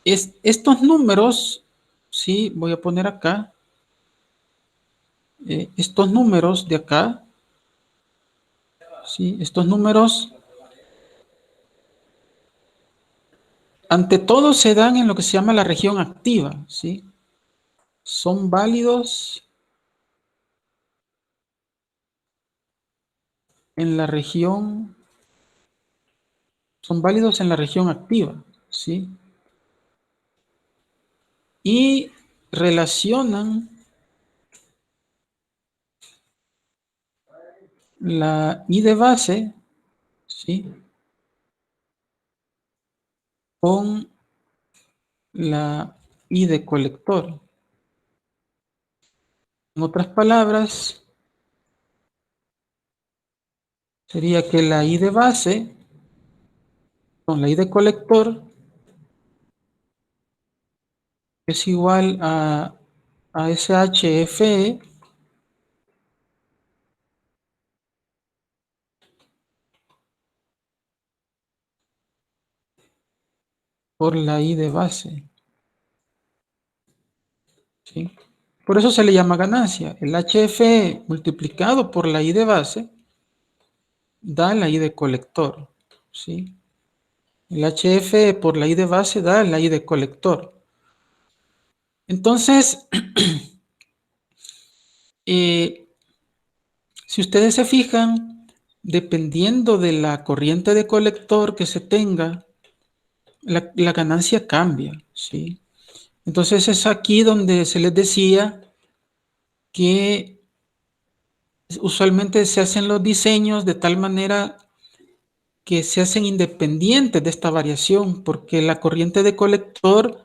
Estos números, ¿sí? Voy a poner acá, estos números de acá, ¿sí? Estos números, ante todo se dan en lo que se llama la región activa, ¿sí? Son válidos en la región, son válidos en la región activa, ¿sí? Y relacionan la I de base, ¿sí? Con la I de colector. En otras palabras, sería que la I de base con la I de colector es igual a SHFE por la I de base, ¿sí? Por eso se le llama ganancia. El HFE multiplicado por la I de base da la I de colector, ¿sí? El HFE por la I de base da la I de colector. Entonces, si ustedes se fijan, dependiendo de la corriente de colector que se tenga, la ganancia cambia, ¿sí? Entonces es aquí donde se les decía que usualmente se hacen los diseños de tal manera que se hacen independientes de esta variación, porque la corriente de colector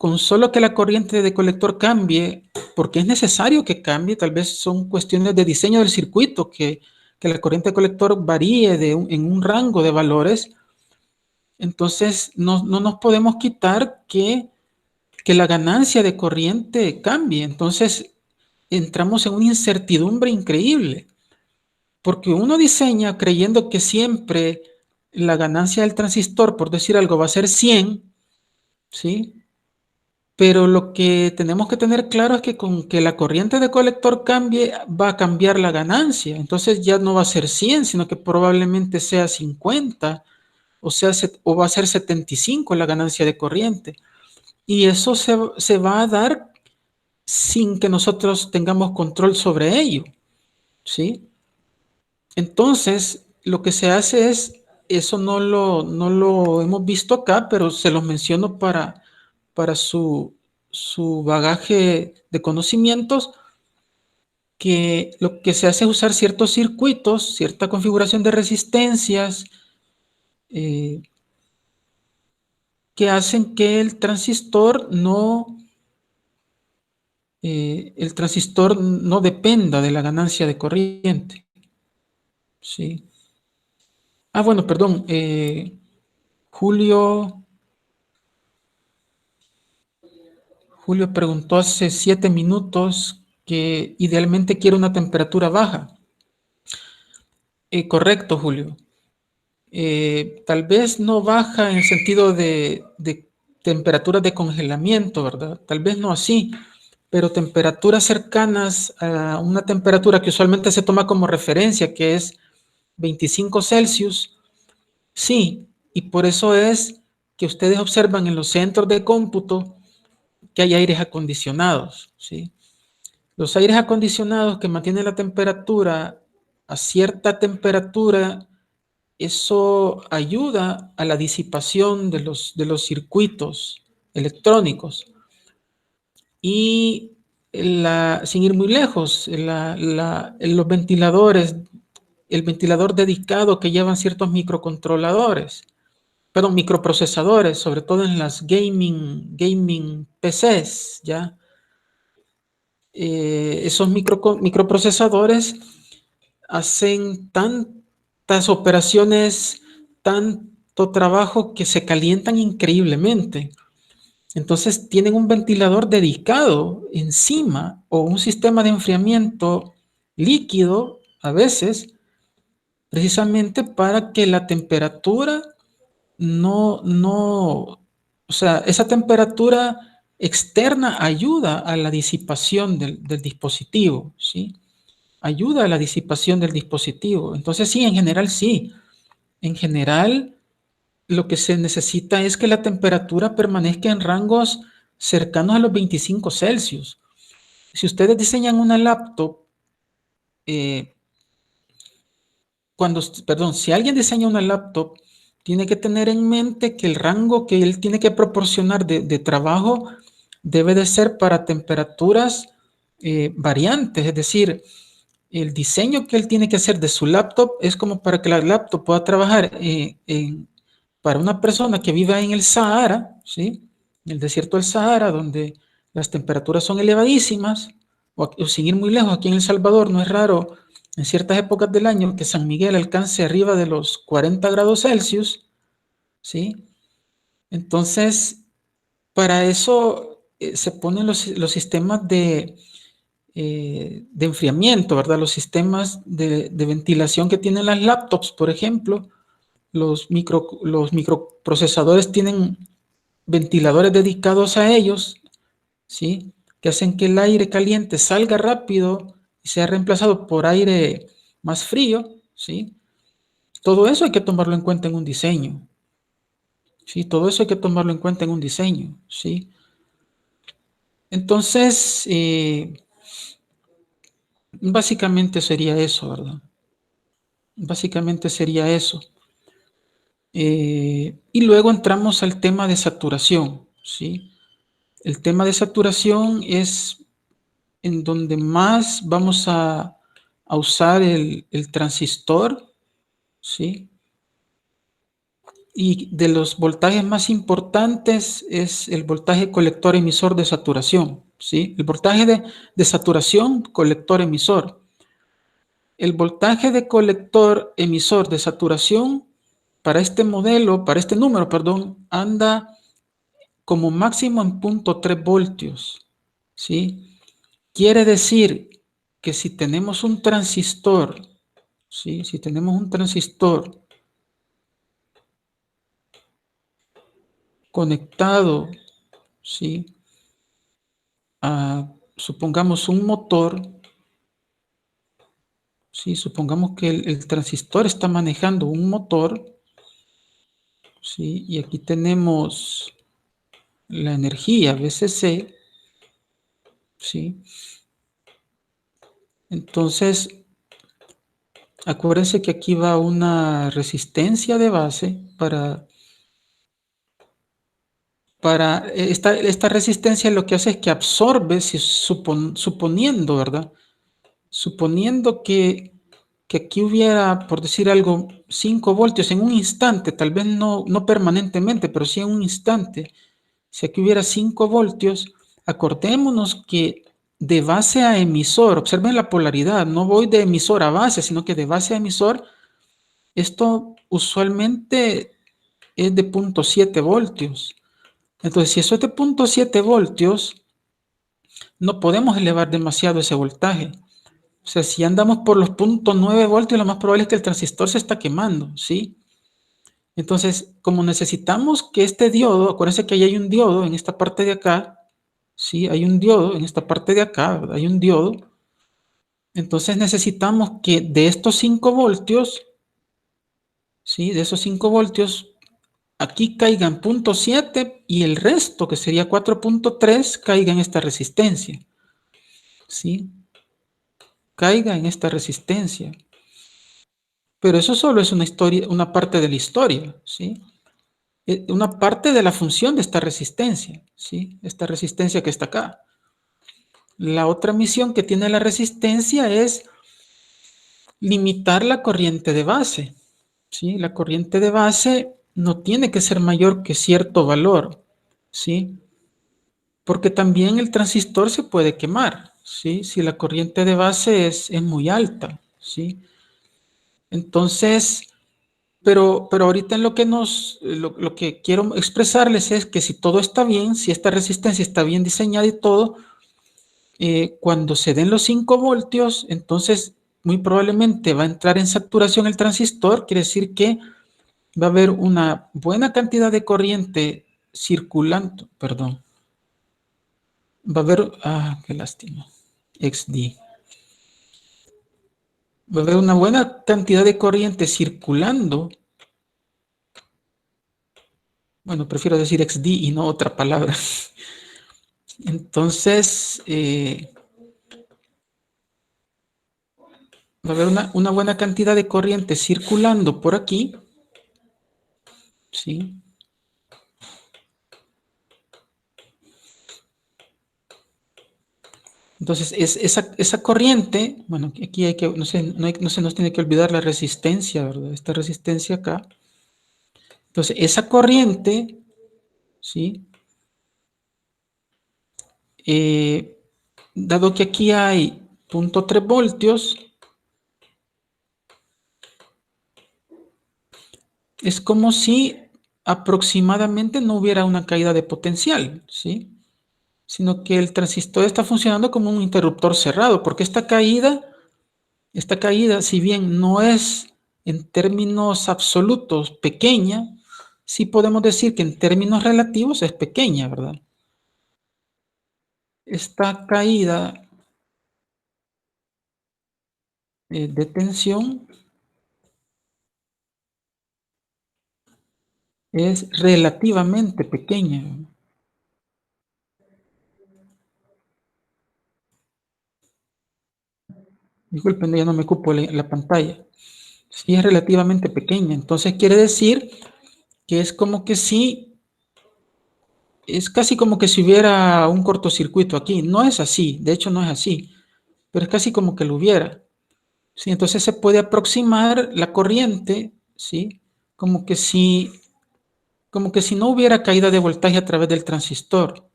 con solo que la corriente de colector cambie, porque es necesario que cambie, tal vez son cuestiones de diseño del circuito, que la corriente de colector varíe en un rango de valores, entonces no nos podemos quitar que la ganancia de corriente cambie. Entonces entramos en una incertidumbre increíble, porque uno diseña creyendo que siempre la ganancia del transistor, por decir algo, va a ser 100, ¿sí? Pero lo que tenemos que tener claro es que con que la corriente de colector cambie, va a cambiar la ganancia. Entonces ya no va a ser 100, sino que probablemente sea 50 o va a ser 75 la ganancia de corriente. Y eso se va a dar sin que nosotros tengamos control sobre ello, ¿sí? Entonces, lo que se hace es, eso no lo hemos visto acá, pero se los menciono para su bagaje de conocimientos, que lo que se hace es usar ciertos circuitos, cierta configuración de resistencias, eh, que hacen que el transistor no dependa de la ganancia de corriente. ¿Sí? Ah, bueno, perdón. Julio, Julio preguntó hace 7 minutos que idealmente quiere una temperatura baja. Correcto, Julio. Tal vez no baja en el sentido de temperaturas de congelamiento, ¿verdad? Tal vez no así, pero temperaturas cercanas a una temperatura que usualmente se toma como referencia, que es 25 Celsius, sí, y por eso es que ustedes observan en los centros de cómputo que hay aires acondicionados, ¿sí? Los aires acondicionados que mantienen la temperatura a cierta temperatura, eso ayuda a la disipación de los circuitos electrónicos. Y sin ir muy lejos, los ventiladores, el ventilador dedicado que llevan ciertos microcontroladores, perdón, microprocesadores, sobre todo en las gaming PCs, ¿ya? Esos microprocesadores hacen tantas operaciones, tanto trabajo que se calientan increíblemente. Entonces tienen un ventilador dedicado encima o un sistema de enfriamiento líquido a veces, precisamente para que la temperatura o sea, esa temperatura externa ayuda a la disipación del dispositivo, ¿sí? Ayuda a la disipación del dispositivo. Entonces, sí, en general, sí. En general, lo que se necesita es que la temperatura permanezca en rangos cercanos a los 25 Celsius. Si ustedes diseñan una laptop, eh, si alguien diseña una laptop, tiene que tener en mente que el rango que él tiene que proporcionar de trabajo debe de ser para temperaturas variantes, es decir, el diseño que él tiene que hacer de su laptop es como para que la laptop pueda trabajar para una persona que viva en el Sahara, ¿sí? En el desierto del Sahara, donde las temperaturas son elevadísimas, o sin ir muy lejos, aquí en El Salvador no es raro en ciertas épocas del año que San Miguel alcance arriba de los 40 grados Celsius, ¿sí? Entonces, para eso se ponen los sistemas de enfriamiento, ¿verdad? Los sistemas de ventilación que tienen las laptops, por ejemplo, los microprocesadores tienen ventiladores dedicados a ellos, ¿sí? Que hacen que el aire caliente salga rápido y sea reemplazado por aire más frío, ¿sí? Todo eso hay que tomarlo en cuenta en un diseño, ¿sí? Todo eso hay que tomarlo en cuenta en un diseño, ¿sí? Entonces, básicamente sería eso, ¿verdad? Básicamente sería eso. Y luego entramos al tema de saturación, ¿sí? El tema de saturación es en donde más vamos a usar el transistor, ¿sí? Y de los voltajes más importantes es el voltaje colector-emisor de saturación, ¿sí? El voltaje de saturación, colector-emisor. El voltaje de colector-emisor de saturación para este modelo, para este número, perdón, anda como máximo en 0.3 voltios, ¿sí? Quiere decir que si tenemos un transistor, ¿sí? Si tenemos un transistor conectado, ¿sí? A, supongamos un motor, ¿sí? Supongamos que el transistor está manejando un motor, ¿sí? Y aquí tenemos la energía VCC, ¿sí? Entonces, acuérdense que aquí va una resistencia de base para esta resistencia lo que hace es que absorbe, si suponiendo, ¿verdad? Suponiendo que aquí hubiera, por decir algo, 5 voltios en un instante, tal vez no permanentemente, pero sí en un instante, si aquí hubiera 5 voltios, acordémonos que de base a emisor, observen la polaridad, no voy de emisor a base, sino que de base a emisor, esto usualmente es de 0.7 voltios. Entonces, si eso es de 0.7 voltios, no podemos elevar demasiado ese voltaje. O sea, si andamos por los 0.9 voltios, lo más probable es que el transistor se está quemando, ¿sí? Entonces, como necesitamos que este diodo, acuérdense que ahí hay un diodo en esta parte de acá, ¿sí? Hay un diodo en esta parte de acá, ¿verdad? Hay un diodo. Entonces necesitamos que de estos 5 voltios, ¿sí? De esos 5 voltios, aquí caigan 0.7 y el resto, que sería 4.3, caiga en esta resistencia, ¿sí? Caiga en esta resistencia. Pero eso solo es una historia, una parte de la historia, ¿sí? Una parte de la función de esta resistencia, ¿sí? Esta resistencia que está acá. La otra misión que tiene la resistencia es limitar la corriente de base, ¿sí? La corriente de base no tiene que ser mayor que cierto valor, ¿sí? Porque también el transistor se puede quemar, ¿sí? Si la corriente de base es muy alta, ¿sí? Entonces, pero ahorita en lo que quiero expresarles es que si todo está bien, si esta resistencia está bien diseñada y todo, cuando se den los 5 voltios, entonces muy probablemente va a entrar en saturación el transistor, quiere decir que va a haber una buena cantidad de corriente circulando, perdón, va a haber, qué lástima, XD, va a haber una buena cantidad de corriente circulando, bueno, prefiero decir XD y no otra palabra. Entonces, va a haber una buena cantidad de corriente circulando por aquí, ¿sí? Entonces, esa corriente, bueno, aquí hay que, no se nos tiene que olvidar la resistencia, ¿verdad? Esta resistencia acá. Entonces, esa corriente, ¿sí? Dado que aquí hay 0.3 voltios, es como si aproximadamente no hubiera una caída de potencial, ¿sí? Sino que el transistor está funcionando como un interruptor cerrado, porque esta caída, si bien no es en términos absolutos pequeña, sí podemos decir que en términos relativos es pequeña, ¿verdad? Esta caída de tensión es relativamente pequeña. Disculpen, ya no me ocupo la pantalla. Sí es relativamente pequeña. Entonces quiere decir que es como que sí, es casi como que si hubiera un cortocircuito aquí. No es así, de hecho no es así, pero es casi como que lo hubiera. ¿Sí? Entonces se puede aproximar la corriente, ¿sí? Como que si como que si no hubiera caída de voltaje a través del transistor.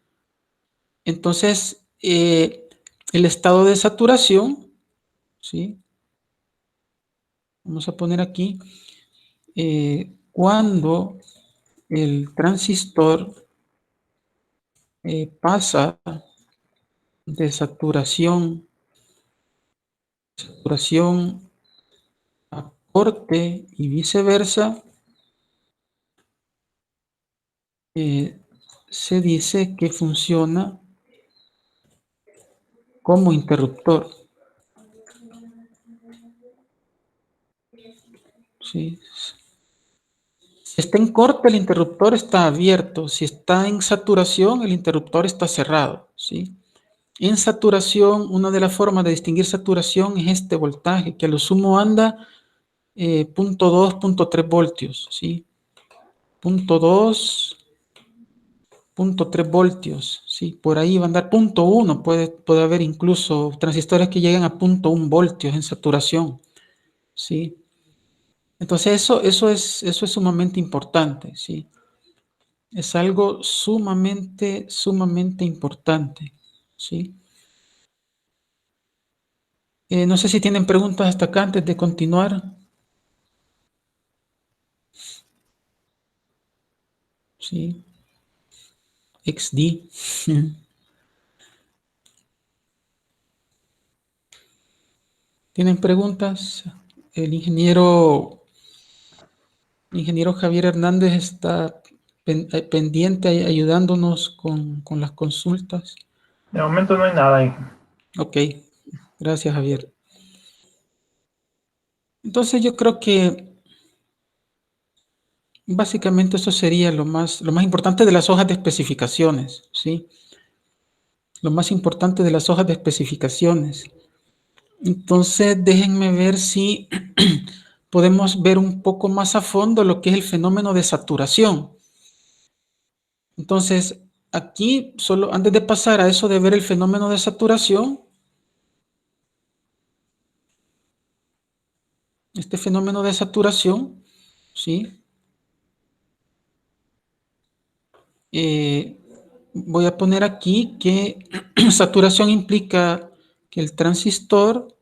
Entonces, el estado de saturación, ¿sí? Vamos a poner aquí, cuando el transistor pasa de saturación a corte y viceversa, se dice que funciona como interruptor. ¿Sí? Si está en corte, el interruptor está abierto. Si está en saturación, el interruptor está cerrado. ¿Sí? En saturación, una de las formas de distinguir saturación es este voltaje, que a lo sumo anda 0.2, 0.3 voltios. ¿Sí? 0.2, 0.3 voltios. ¿Sí? Por ahí va a andar 0.1. Puede haber incluso transistores que lleguen a 0.1 voltios en saturación. ¿Sí? Entonces eso es sumamente importante. ¿Sí? Es algo sumamente, sumamente importante, ¿sí? No sé si tienen preguntas hasta acá antes de continuar. Sí, XD. ¿Tienen preguntas? El ingeniero Javier Hernández está pendiente ayudándonos con las consultas. De momento no hay nada ahí. Ok, gracias Javier. Entonces yo creo que básicamente eso sería lo más importante de las hojas de especificaciones, ¿sí? Lo más importante de las hojas de especificaciones. Entonces, déjenme ver si podemos ver un poco más a fondo lo que es el fenómeno de saturación. Entonces, aquí, solo antes de pasar a eso de ver el fenómeno de saturación, este fenómeno de saturación, ¿sí? Voy a poner aquí que saturación implica que el transistor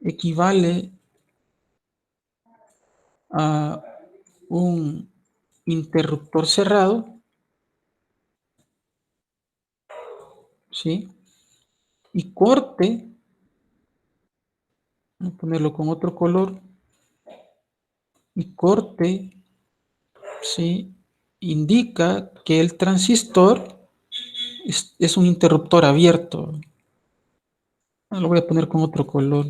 equivale a un interruptor cerrado, ¿sí? Y corte, voy a ponerlo con otro color, y corte, ¿sí? Indica que el transistor es un interruptor abierto. Lo voy a poner con otro color.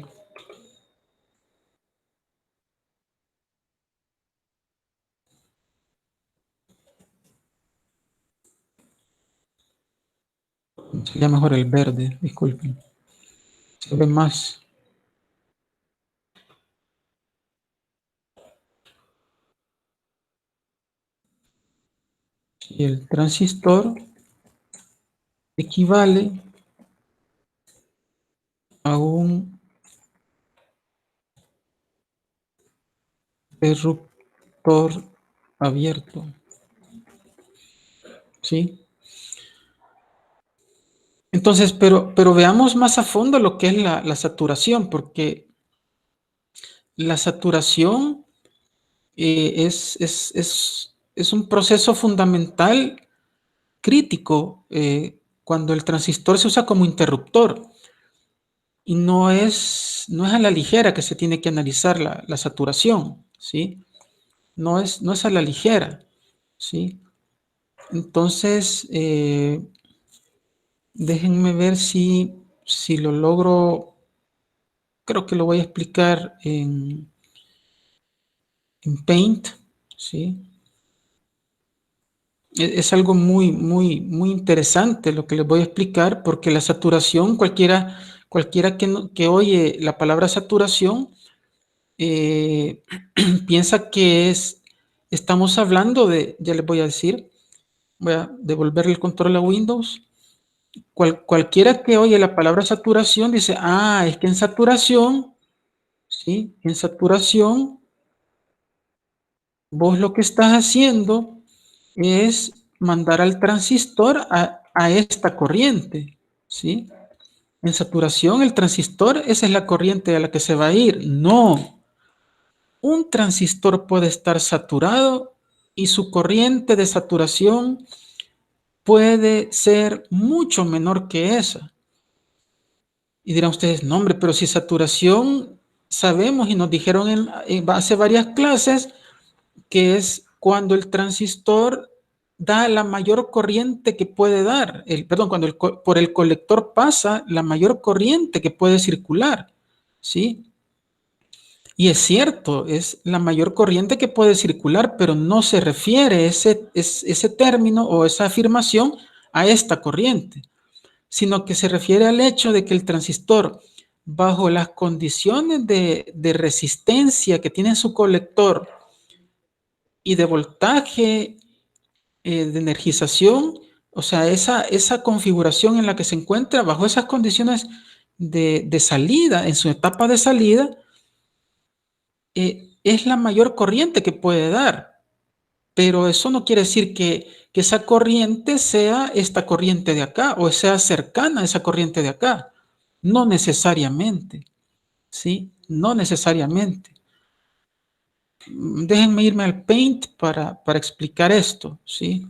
Sería mejor el verde, disculpen. Se ve más. Y el transistor equivale a un interruptor abierto. ¿Sí? Entonces, pero veamos más a fondo lo que es la saturación, porque la saturación es un proceso fundamental, crítico, cuando el transistor se usa como interruptor. Y no es a la ligera que se tiene que analizar la saturación, ¿sí? No es a la ligera, ¿sí? Entonces, déjenme ver si lo logro. Creo que lo voy a explicar en Paint, ¿sí? Es algo muy, muy, muy interesante lo que les voy a explicar, porque la saturación, cualquiera que oye la palabra saturación, piensa que estamos hablando ya les voy a decir, voy a devolverle el control a Windows. Cualquiera que oye la palabra saturación dice, es que en saturación, ¿sí? En saturación vos lo que estás haciendo es mandar al transistor a esta corriente, ¿sí? En saturación, el transistor, esa es la corriente a la que se va a ir. No, un transistor puede estar saturado y su corriente de saturación puede ser mucho menor que esa. Y dirán ustedes, no hombre, pero si saturación sabemos y nos dijeron hace varias clases que es cuando el transistor da la mayor corriente que puede dar, perdón, cuando por el colector pasa la mayor corriente que puede circular, ¿sí? Y es cierto, es la mayor corriente que puede circular, pero no se refiere ese término o esa afirmación a esta corriente, sino que se refiere al hecho de que el transistor, bajo las condiciones de resistencia que tiene su colector y de voltaje, de energización, o sea, esa configuración en la que se encuentra, bajo esas condiciones de salida, en su etapa de salida, es la mayor corriente que puede dar. Pero eso no quiere decir que esa corriente sea esta corriente de acá o sea cercana a esa corriente de acá. No necesariamente, ¿sí? No necesariamente. Déjenme irme al Paint para explicar esto, ¿sí?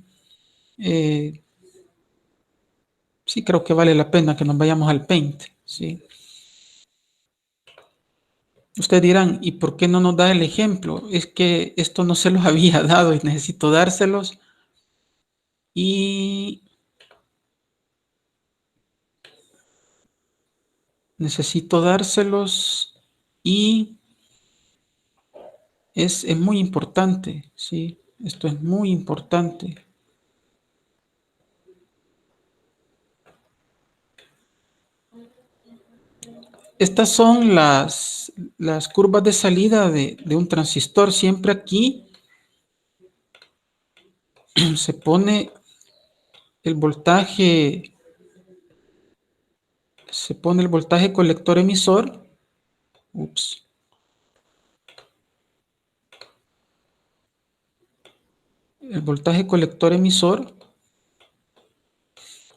Sí, creo que vale la pena que nos vayamos al Paint, ¿sí? Ustedes dirán, ¿y por qué no nos da el ejemplo? Es que esto no se los había dado y necesito dárselos. Y necesito dárselos y es muy importante, ¿sí? Esto es muy importante. Estas son las curvas de salida de un transistor. Siempre aquí se pone el voltaje, colector emisor. Ups. El voltaje colector emisor.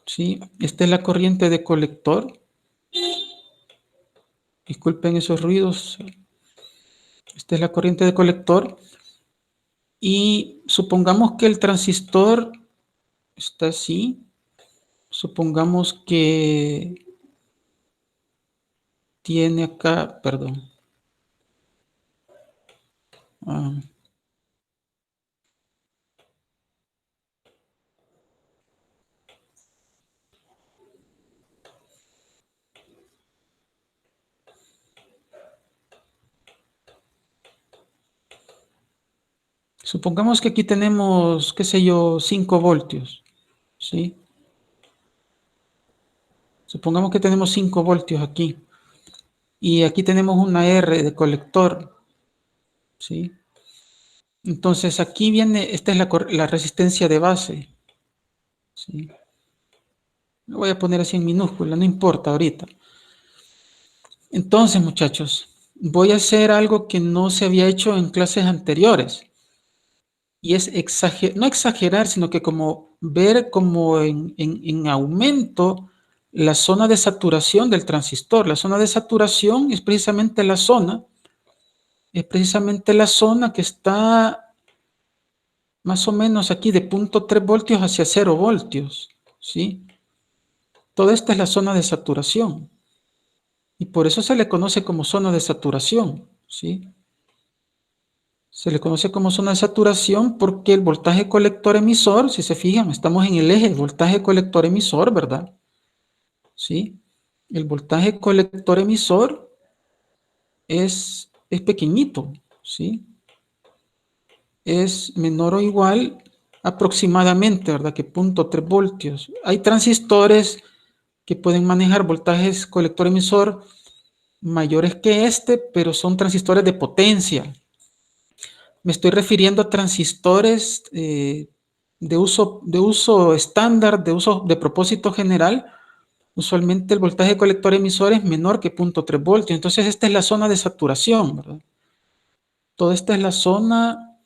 ¿Sí? Esta es la corriente de colector. Disculpen esos ruidos. Esta es la corriente de colector. Y supongamos que el transistor está así. Supongamos que tiene acá, perdón. Supongamos que aquí tenemos, qué sé yo, 5 voltios, ¿sí? Supongamos que tenemos 5 voltios aquí. Y aquí tenemos una R de colector, ¿sí? Entonces aquí viene, esta es la resistencia de base, ¿sí? Lo voy a poner así en minúscula, no importa ahorita. Entonces, muchachos, voy a hacer algo que no se había hecho en clases anteriores. Y es no exagerar, sino que como ver como en aumento la zona de saturación del transistor. La zona de saturación es precisamente la zona que está más o menos aquí de 0.3 voltios hacia 0 voltios, ¿sí? Toda esta es la zona de saturación. Y por eso se le conoce como zona de saturación, ¿sí? Se le conoce como zona de saturación porque el voltaje colector emisor, si se fijan, estamos en el eje voltaje colector emisor, ¿verdad? ¿Sí? El voltaje colector emisor es pequeñito, ¿sí? Es menor o igual aproximadamente, ¿verdad? Que 0.3 voltios. Hay transistores que pueden manejar voltajes colector emisor mayores que este, pero son transistores de potencia. Me estoy refiriendo a transistores de uso estándar, de propósito general. Usualmente el voltaje colector emisor es menor que 0.3 voltios. Entonces esta es la zona de saturación, ¿verdad? Toda esta es la zona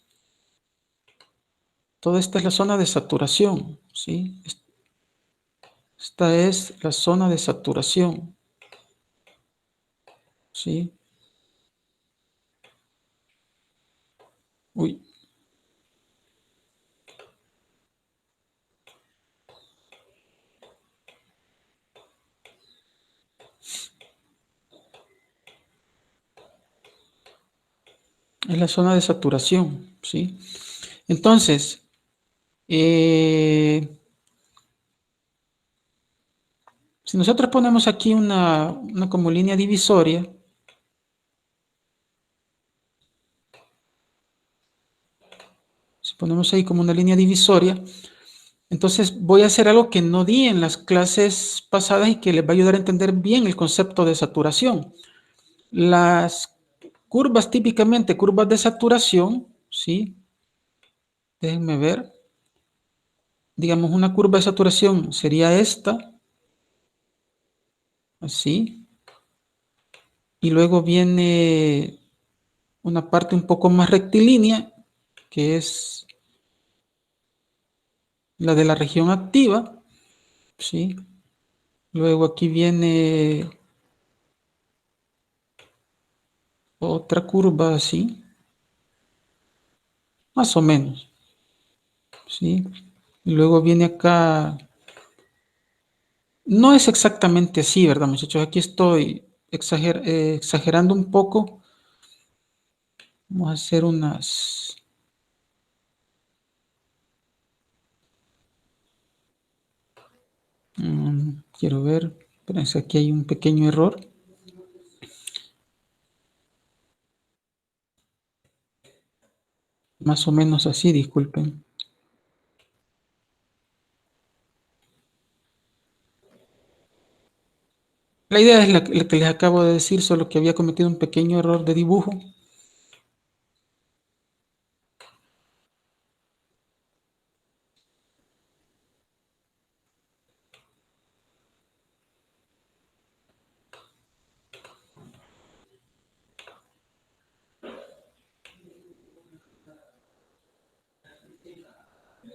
Toda esta es la zona de saturación, ¿sí? Esta es la zona de saturación, ¿sí? Uy. Es la zona de saturación, ¿sí? Entonces, si nosotros ponemos aquí una como línea divisoria, si ponemos ahí como una línea divisoria, entonces voy a hacer algo que no di en las clases pasadas y que les va a ayudar a entender bien el concepto de saturación. Las curvas, típicamente curvas de saturación, ¿sí? Déjenme ver. Digamos, una curva de saturación sería esta, así. Y luego viene una parte un poco más rectilínea, que es la de la región activa, ¿sí? Luego aquí viene otra curva así, más o menos, ¿sí? Y luego viene acá, no es exactamente así, ¿verdad, muchachos? Aquí estoy exagerando un poco. Vamos a hacer unas... quiero ver, espérense, aquí hay un pequeño error. Más o menos así, disculpen. La idea es la que les acabo de decir, solo que había cometido un pequeño error de dibujo.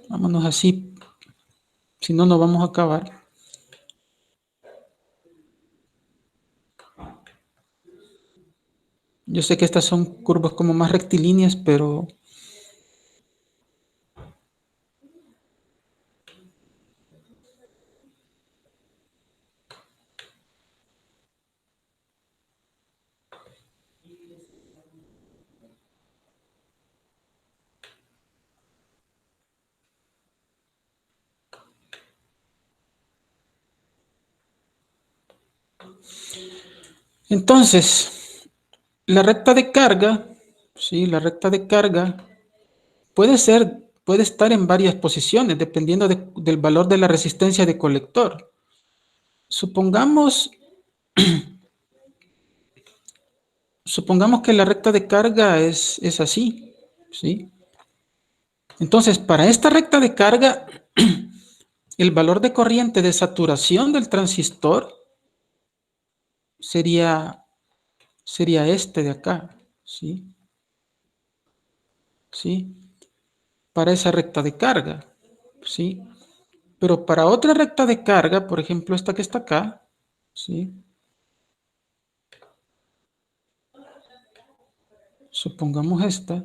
Vámonos así, si no, no vamos a acabar. Yo sé que estas son curvas como más rectilíneas, pero entonces, la recta de carga, sí, la recta de carga puede estar en varias posiciones dependiendo del valor de la resistencia de colector. Supongamos, supongamos que la recta de carga es así, ¿sí? Entonces, para esta recta de carga, el valor de corriente de saturación del transistor sería este de acá, ¿sí? ¿Sí? Para esa recta de carga, ¿sí? Pero para otra recta de carga, por ejemplo, esta que está acá, ¿sí? Supongamos esta,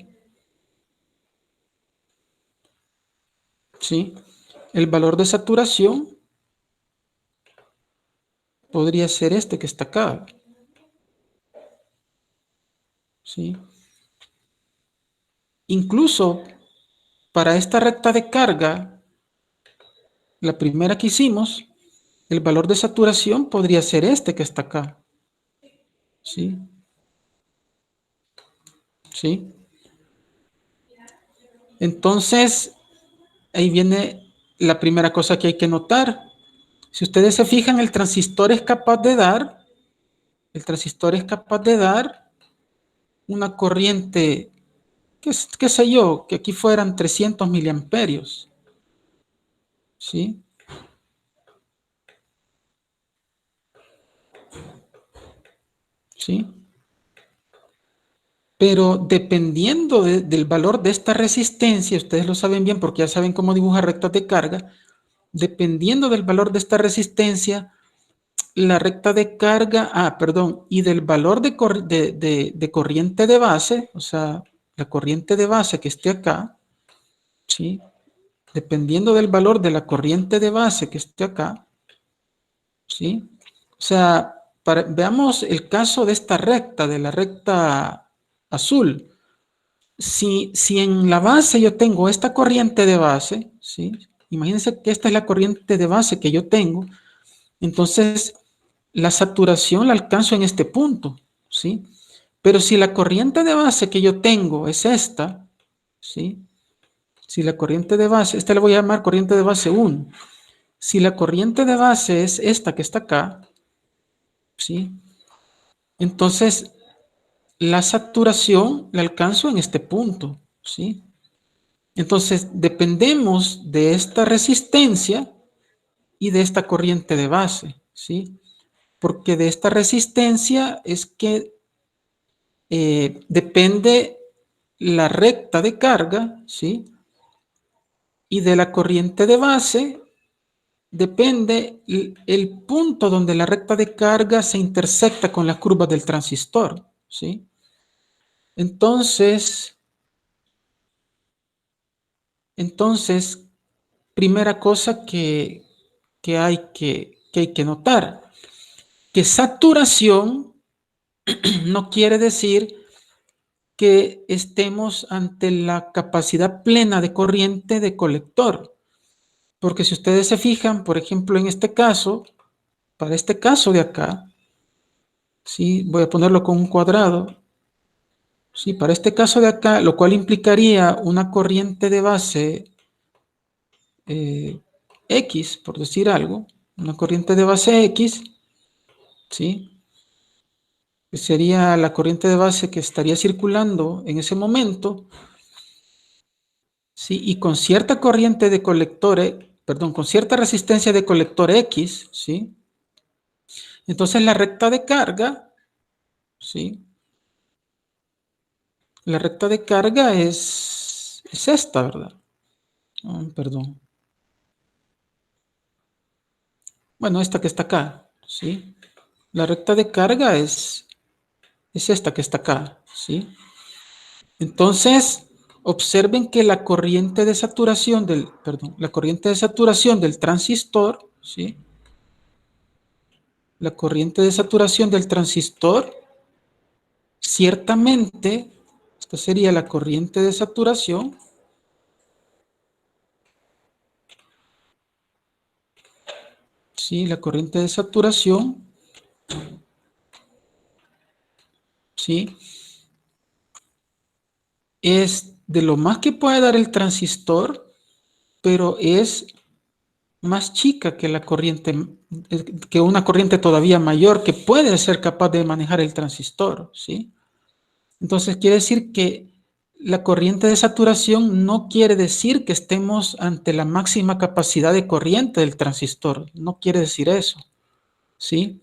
¿sí? El valor de saturación podría ser este que está acá, ¿sí? Incluso para esta recta de carga, la primera que hicimos, el valor de saturación podría ser este que está acá, ¿sí? ¿Sí? Entonces, ahí viene la primera cosa que hay que notar. Si ustedes se fijan, el transistor es capaz de dar una corriente, qué sé yo, que aquí fueran 300 miliamperios, ¿sí? ¿Sí? Pero dependiendo del valor de esta resistencia, ustedes lo saben bien porque ya saben cómo dibujar rectas de carga, dependiendo del valor de esta resistencia, la recta de carga, y del valor de corriente de base, o sea, la corriente de base que esté acá, ¿sí? Dependiendo del valor de la corriente de base que esté acá, ¿sí? O sea, veamos el caso de esta recta, de la recta azul. Si en la base yo tengo esta corriente de base, ¿sí? Imagínense que esta es la corriente de base que yo tengo, entonces la saturación la alcanzo en este punto, ¿sí? Pero si la corriente de base que yo tengo es esta, ¿sí? Si la corriente de base, esta le voy a llamar corriente de base 1. Si la corriente de base es esta que está acá, ¿sí? Entonces la saturación la alcanzo en este punto, ¿sí? Entonces dependemos de esta resistencia y de esta corriente de base, ¿sí? Porque de esta resistencia es que depende la recta de carga, ¿sí? Y de la corriente de base depende el punto donde la recta de carga se intersecta con la curva del transistor, ¿sí? Entonces, primera cosa que hay que notar, que saturación no quiere decir que estemos ante la capacidad plena de corriente de colector. Porque si ustedes se fijan, por ejemplo, en este caso, para este caso de acá, ¿sí? Voy a ponerlo con un cuadrado. ¿Sí? Para este caso de acá, lo cual implicaría una corriente de base X, por decir algo, una corriente de base X, ¿sí? Que sería la corriente de base que estaría circulando en ese momento, ¿sí? Y con cierta corriente de colector, con cierta resistencia de colector X, ¿sí? Entonces la recta de carga, ¿sí? La recta de carga es esta, ¿verdad? Perdón. Bueno, esta que está acá, ¿sí? La recta de carga es esta que está acá, ¿sí? Entonces, observen que la corriente de saturación la corriente de saturación del transistor, ¿sí? La corriente de saturación del transistor, ciertamente, esta sería la corriente de saturación, ¿sí? La corriente de saturación, ¿sí? Es de lo más que puede dar el transistor, pero es más chica que la corriente, que una corriente todavía mayor que puede ser capaz de manejar el transistor, ¿sí? Entonces quiere decir que la corriente de saturación no quiere decir que estemos ante la máxima capacidad de corriente del transistor, no quiere decir eso, ¿sí?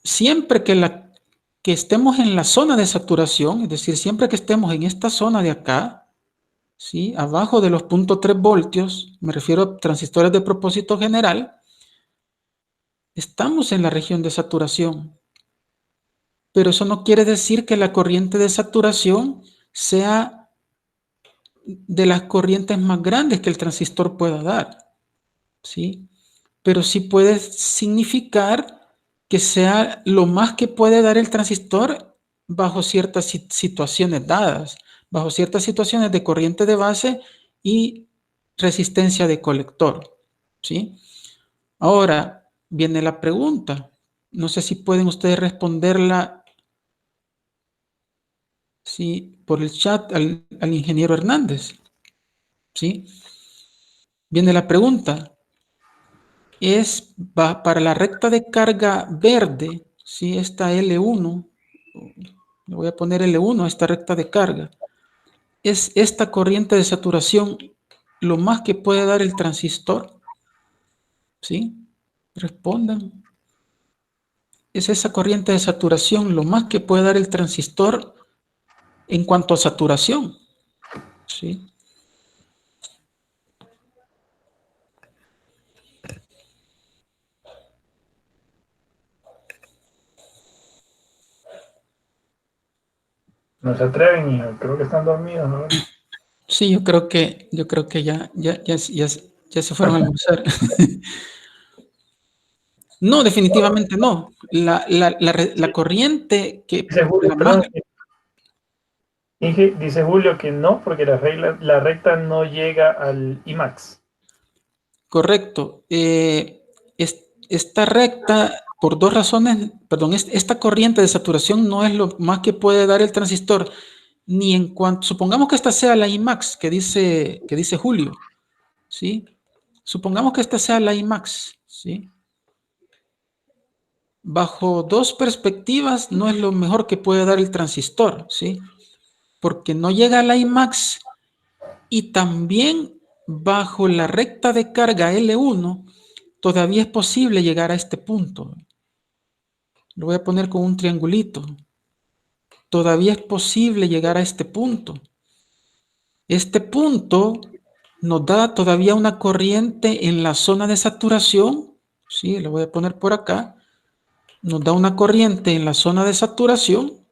Siempre que estemos en la zona de saturación, es decir, siempre que estemos en esta zona de acá, ¿sí? Abajo de los 0.3 voltios, me refiero a transistores de propósito general, estamos en la región de saturación. Pero eso no quiere decir que la corriente de saturación sea de las corrientes más grandes que el transistor pueda dar, ¿sí? Pero sí puede significar que sea lo más que puede dar el transistor bajo ciertas situaciones dadas, bajo ciertas situaciones de corriente de base y resistencia de colector, ¿sí? Ahora viene la pregunta, no sé si pueden ustedes responderla, ¿sí? Por el chat al ingeniero Hernández, ¿sí? Viene la pregunta, para la recta de carga verde, ¿sí? Esta L1, le voy a poner L1 a esta recta de carga, ¿es esta corriente de saturación lo más que puede dar el transistor? ¿Sí? Respondan. es esa corriente de saturación, lo más que puede dar el transistor en cuanto a saturación, ¿sí? No se atreven, hijo. Creo que están dormidos, ¿no? Sí, yo creo que ya se fueron a almorzar. No, definitivamente no. La corriente que Dice Julio, la más perdón, dice Julio que no, porque la recta no llega al IMAX. correcto. Esta recta, por dos razones, perdón, esta corriente de saturación no es lo más que puede dar el transistor, ni en cuanto, supongamos que esta sea la IMAX que dice Julio, ¿sí? Supongamos que esta sea la IMAX, ¿sí? Bajo dos perspectivas no es lo mejor que puede dar el transistor, ¿sí? Porque no llega a la IMAX y también bajo la recta de carga L1 todavía es posible llegar a este punto. Lo voy a poner con un triangulito. Todavía es posible llegar a este punto. Este punto nos da todavía una corriente en la zona de saturación. Sí, lo voy a poner por acá. Nos da una corriente en la zona de saturación.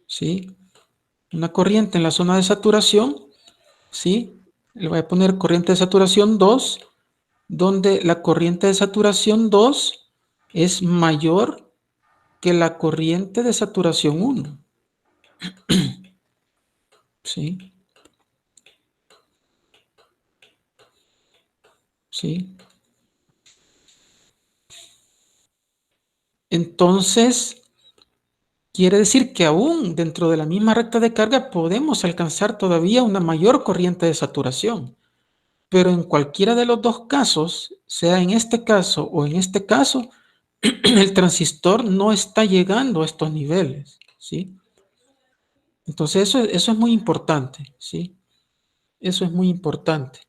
¿Sí? Una corriente en la zona de saturación. ¿Sí? Le voy a poner corriente de saturación 2, donde la corriente de saturación 2 es mayor que la corriente de saturación 1. ¿Sí? ¿Sí? Entonces, quiere decir que aún dentro de la misma recta de carga podemos alcanzar todavía una mayor corriente de saturación. Pero en cualquiera de los dos casos, sea en este caso o en este caso, el transistor no está llegando a estos niveles, ¿sí? Entonces eso es muy importante, ¿sí? Eso es muy importante,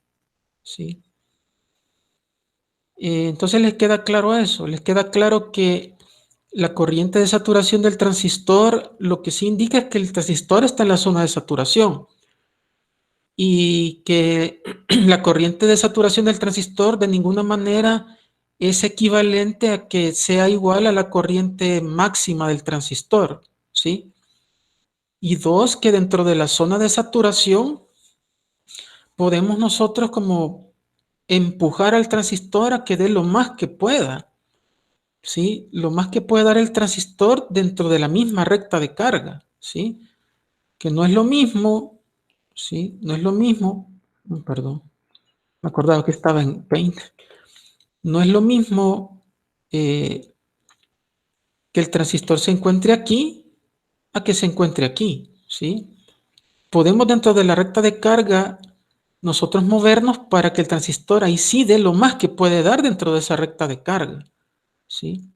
¿sí? Entonces les queda claro eso, les queda claro que la corriente de saturación del transistor lo que sí indica es que el transistor está en la zona de saturación y que la corriente de saturación del transistor de ninguna manera es equivalente a que sea igual a la corriente máxima del transistor, ¿sí? Y dos, que dentro de la zona de saturación podemos nosotros como empujar al transistor a que dé lo más que pueda, ¿sí? Lo más que puede dar el transistor dentro de la misma recta de carga, ¿sí? Que no es lo mismo, ¿sí? No es lo mismo, perdón, me acordaba que estaba en Paint, no es lo mismo que el transistor se encuentre aquí a que se encuentre aquí, ¿sí? Podemos dentro de la recta de carga nosotros movernos para que el transistor ahí sí dé lo más que puede dar dentro de esa recta de carga, ¿sí?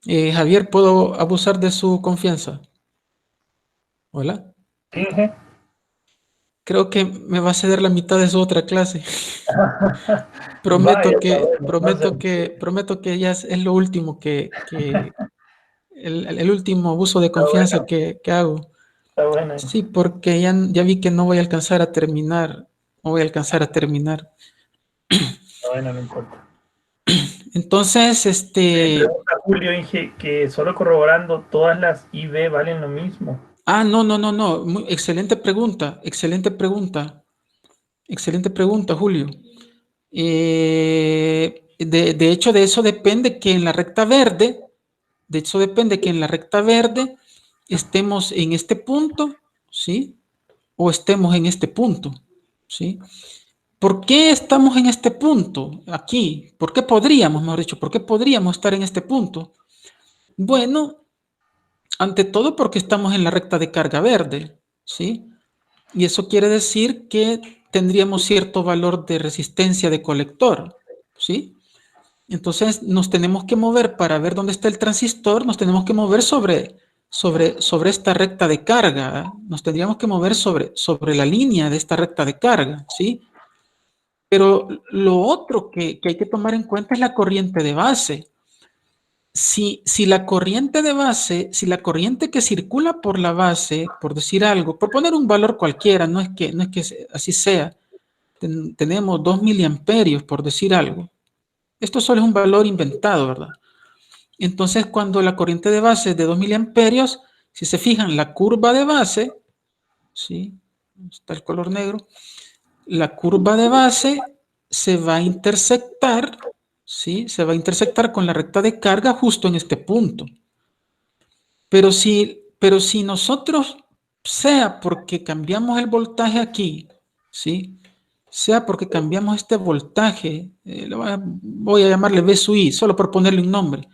Javier, ¿puedo abusar de su confianza? Hola. Dije. Creo que me va a ceder la mitad de su otra clase. Vaya, está bueno. No sé. Prometo que ya es lo último el último abuso de Está confianza bueno, que hago. está bueno. Sí, porque ya vi que no voy a alcanzar a terminar. No voy a alcanzar a terminar. Está bueno, no importa. Entonces, Me pregunta Julio, Inge, que solo corroborando todas las IB valen lo mismo. no. Excelente pregunta, excelente pregunta, Julio. De hecho, de eso depende que en la recta verde, de hecho depende que en la recta verde estemos en este punto, ¿sí? O estemos en este punto, ¿sí? ¿Por qué estamos en este punto aquí? ¿Por qué podríamos, mejor dicho, por qué podríamos estar en este punto? Bueno, ante todo porque estamos en la recta de carga verde, ¿sí? Y eso quiere decir que tendríamos cierto valor de resistencia de colector, ¿sí? Entonces nos tenemos que mover para ver dónde está el transistor, nos tenemos que mover sobre esta recta de carga, ¿eh? Nos tendríamos que mover sobre la línea de esta recta de carga, ¿sí? Pero lo otro que hay que tomar en cuenta es la corriente de base. Si la corriente de base, si la corriente que circula por la base, por decir algo, por poner un valor cualquiera, no es que así sea, tenemos 2 miliamperios, por decir algo. Esto solo es un valor inventado, ¿verdad? Entonces, cuando la corriente de base es de 2 miliamperios, si se fijan, la curva de base, ¿sí? Está el color negro. La curva de base se va a intersectar, ¿sí? Se va a intersectar con la recta de carga justo en este punto. Pero si nosotros, sea porque cambiamos el voltaje aquí, ¿sí? Sea porque cambiamos este voltaje, voy a llamarle V sub I, solo por ponerle un nombre,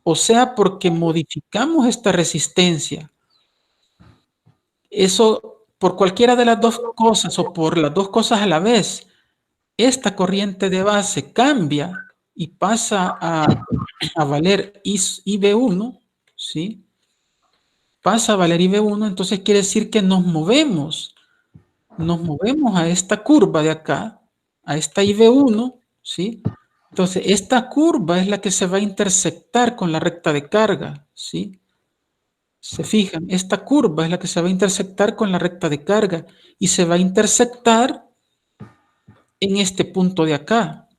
o sea porque modificamos esta resistencia, eso por cualquiera de las dos cosas o por las dos cosas a la vez, esta corriente de base cambia y pasa a valer IB1, ¿sí? Pasa a valer IB1, entonces quiere decir que nos movemos a esta curva de acá, a esta IB1, ¿sí? Entonces, esta curva es la que se va a intersectar con la recta de carga, ¿sí? Se fijan, esta curva es la que se va a intersectar con la recta de carga y se va a intersectar en este punto de acá,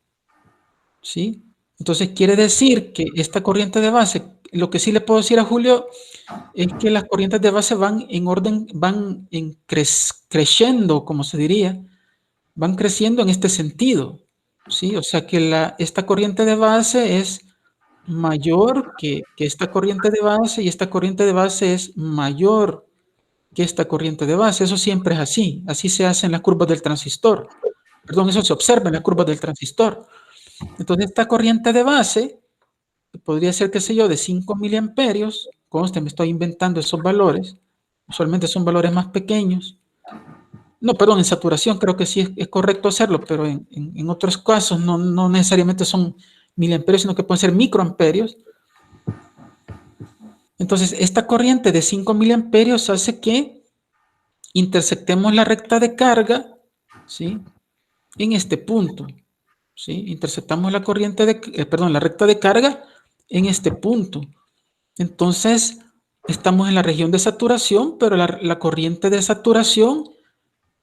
¿sí? Entonces, quiere decir que esta corriente de base, lo que sí le puedo decir a Julio es que las corrientes de base van en orden, van en creciendo, como se diría, van creciendo en este sentido, ¿sí? O sea que esta corriente de base es mayor que esta corriente de base y esta corriente de base es mayor que esta corriente de base. Eso siempre es así. Así se hace en las curvas del transistor. Perdón, eso se observa en las curvas del transistor. Entonces, esta corriente de base podría ser, qué sé yo, de 5 miliamperios. Conste, me estoy inventando esos valores. Usualmente son valores más pequeños. No, perdón, en saturación creo que sí es correcto hacerlo, pero en otros casos no necesariamente son miliamperios, sino que pueden ser microamperios. Entonces, esta corriente de 5 miliamperios hace que intersectemos la recta de carga, ¿sí? En este punto, ¿sí? Interceptamos la corriente la recta de carga en este punto. Entonces, estamos en la región de saturación, pero la corriente de saturación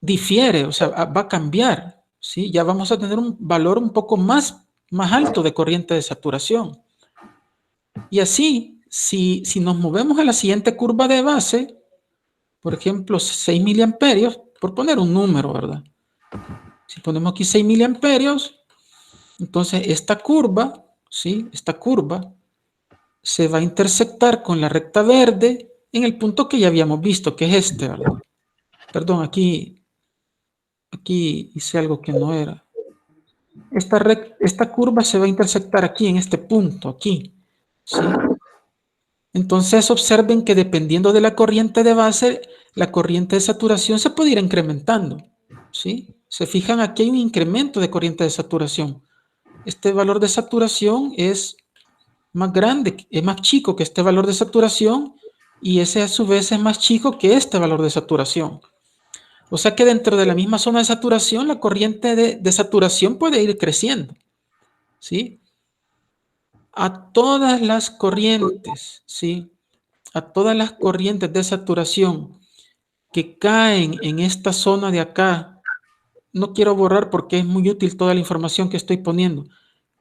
difiere, o sea, va a cambiar, ¿sí? Ya vamos a tener un valor un poco más alto de corriente de saturación. Y así, si nos movemos a la siguiente curva de base, por ejemplo, 6 miliamperios, por poner un número, ¿verdad? Si ponemos aquí 6 miliamperios, entonces esta curva, ¿sí? Esta curva se va a intersectar con la recta verde en el punto que ya habíamos visto, que es este, ¿verdad? Perdón, aquí hice algo que no era. Esta curva se va a intersectar aquí, en este punto, aquí, ¿sí? Entonces observen que dependiendo de la corriente de base, la corriente de saturación se puede ir incrementando, ¿sí? Se fijan, aquí hay un incremento de corriente de saturación. Este valor de saturación es más grande, es más chico que este valor de saturación y ese a su vez es más chico que este valor de saturación. O sea que dentro de la misma zona de saturación, la corriente de saturación puede ir creciendo, ¿sí? A todas las corrientes, ¿sí? A todas las corrientes de saturación que caen en esta zona de acá, no quiero borrar porque es muy útil toda la información que estoy poniendo,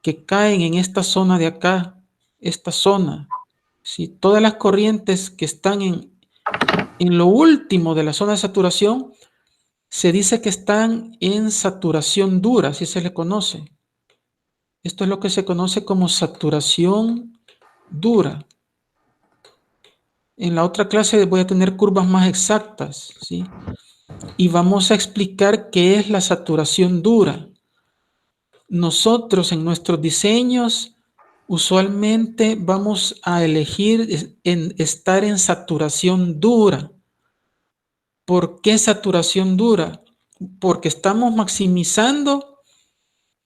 que caen en esta zona de acá, esta zona, ¿sí? Todas las corrientes que están en lo último de la zona de saturación, se dice que están en saturación dura, así se le conoce. Esto es lo que se conoce como saturación dura. En la otra clase voy a tener curvas más exactas, ¿sí? Y vamos a explicar qué es la saturación dura. Nosotros en nuestros diseños usualmente vamos a elegir estar en saturación dura. ¿Por qué saturación dura? Porque estamos maximizando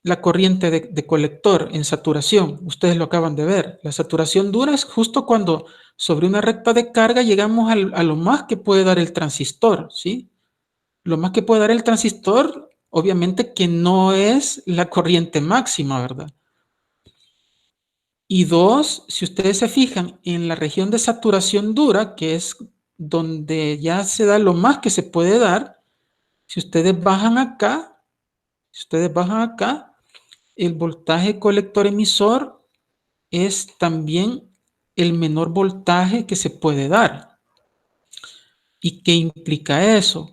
la corriente de colector en saturación. Ustedes lo acaban de ver. La saturación dura es justo cuando sobre una recta de carga llegamos a lo más que puede dar el transistor, ¿sí? Lo más que puede dar el transistor obviamente que no es la corriente máxima, ¿verdad? Y dos, si ustedes se fijan en la región de saturación dura, que es donde ya se da lo más que se puede dar, si ustedes bajan acá, el voltaje colector emisor es también el menor voltaje que se puede dar. ¿Y qué implica eso?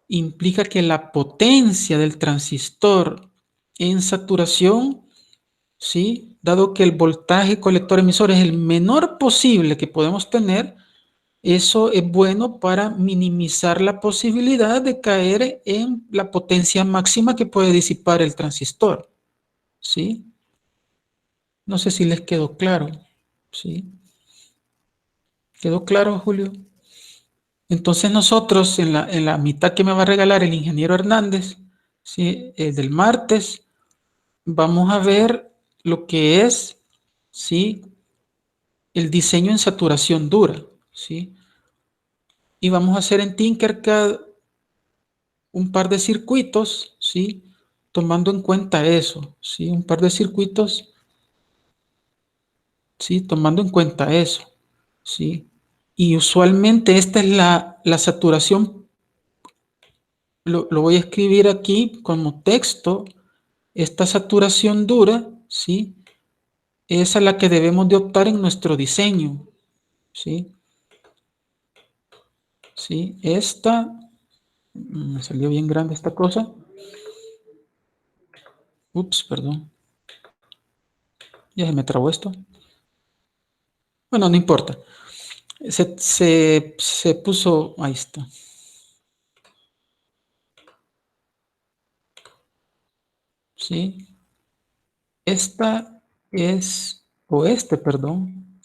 Implica que la potencia del transistor en saturación, ¿sí? Dado que el voltaje colector emisor es el menor posible que podemos tener, eso es bueno para minimizar la posibilidad de caer en la potencia máxima que puede disipar el transistor, ¿sí? No sé si les quedó claro, ¿sí? ¿Quedó claro, Julio? Entonces nosotros en la mitad que me va a regalar el ingeniero Hernández, ¿sí? Del martes, vamos a ver lo que es, ¿sí? El diseño en saturación dura, ¿sí? Y vamos a hacer en Tinkercad un par de circuitos, ¿sí? Tomando en cuenta eso, ¿sí? Un par de circuitos, ¿sí? Tomando en cuenta eso, ¿sí? Y usualmente esta es la saturación, lo voy a escribir aquí como texto, esta saturación dura, ¿sí? Es a la que debemos de optar en nuestro diseño, ¿sí? ¿Sí? Esta, me salió bien grande esta cosa. Ups, perdón. Ya se me trabó esto. Bueno, no importa. Se puso, ahí está. ¿Sí? Esta es, o este, perdón,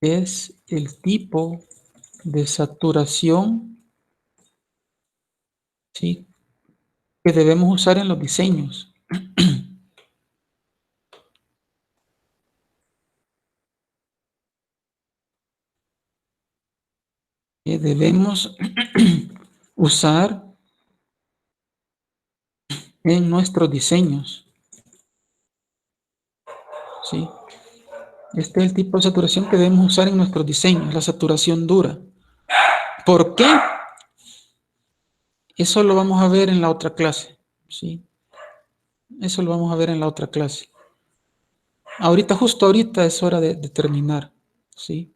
es el tipo de saturación, ¿sí? Que debemos usar en los diseños. Que debemos usar en nuestros diseños, ¿sí? Este es el tipo de saturación que debemos usar en nuestros diseños, la saturación dura. ¿Por qué? Eso lo vamos a ver en la otra clase, ¿sí? Eso lo vamos a ver en la otra clase. Ahorita, justo ahorita es hora de terminar, ¿sí?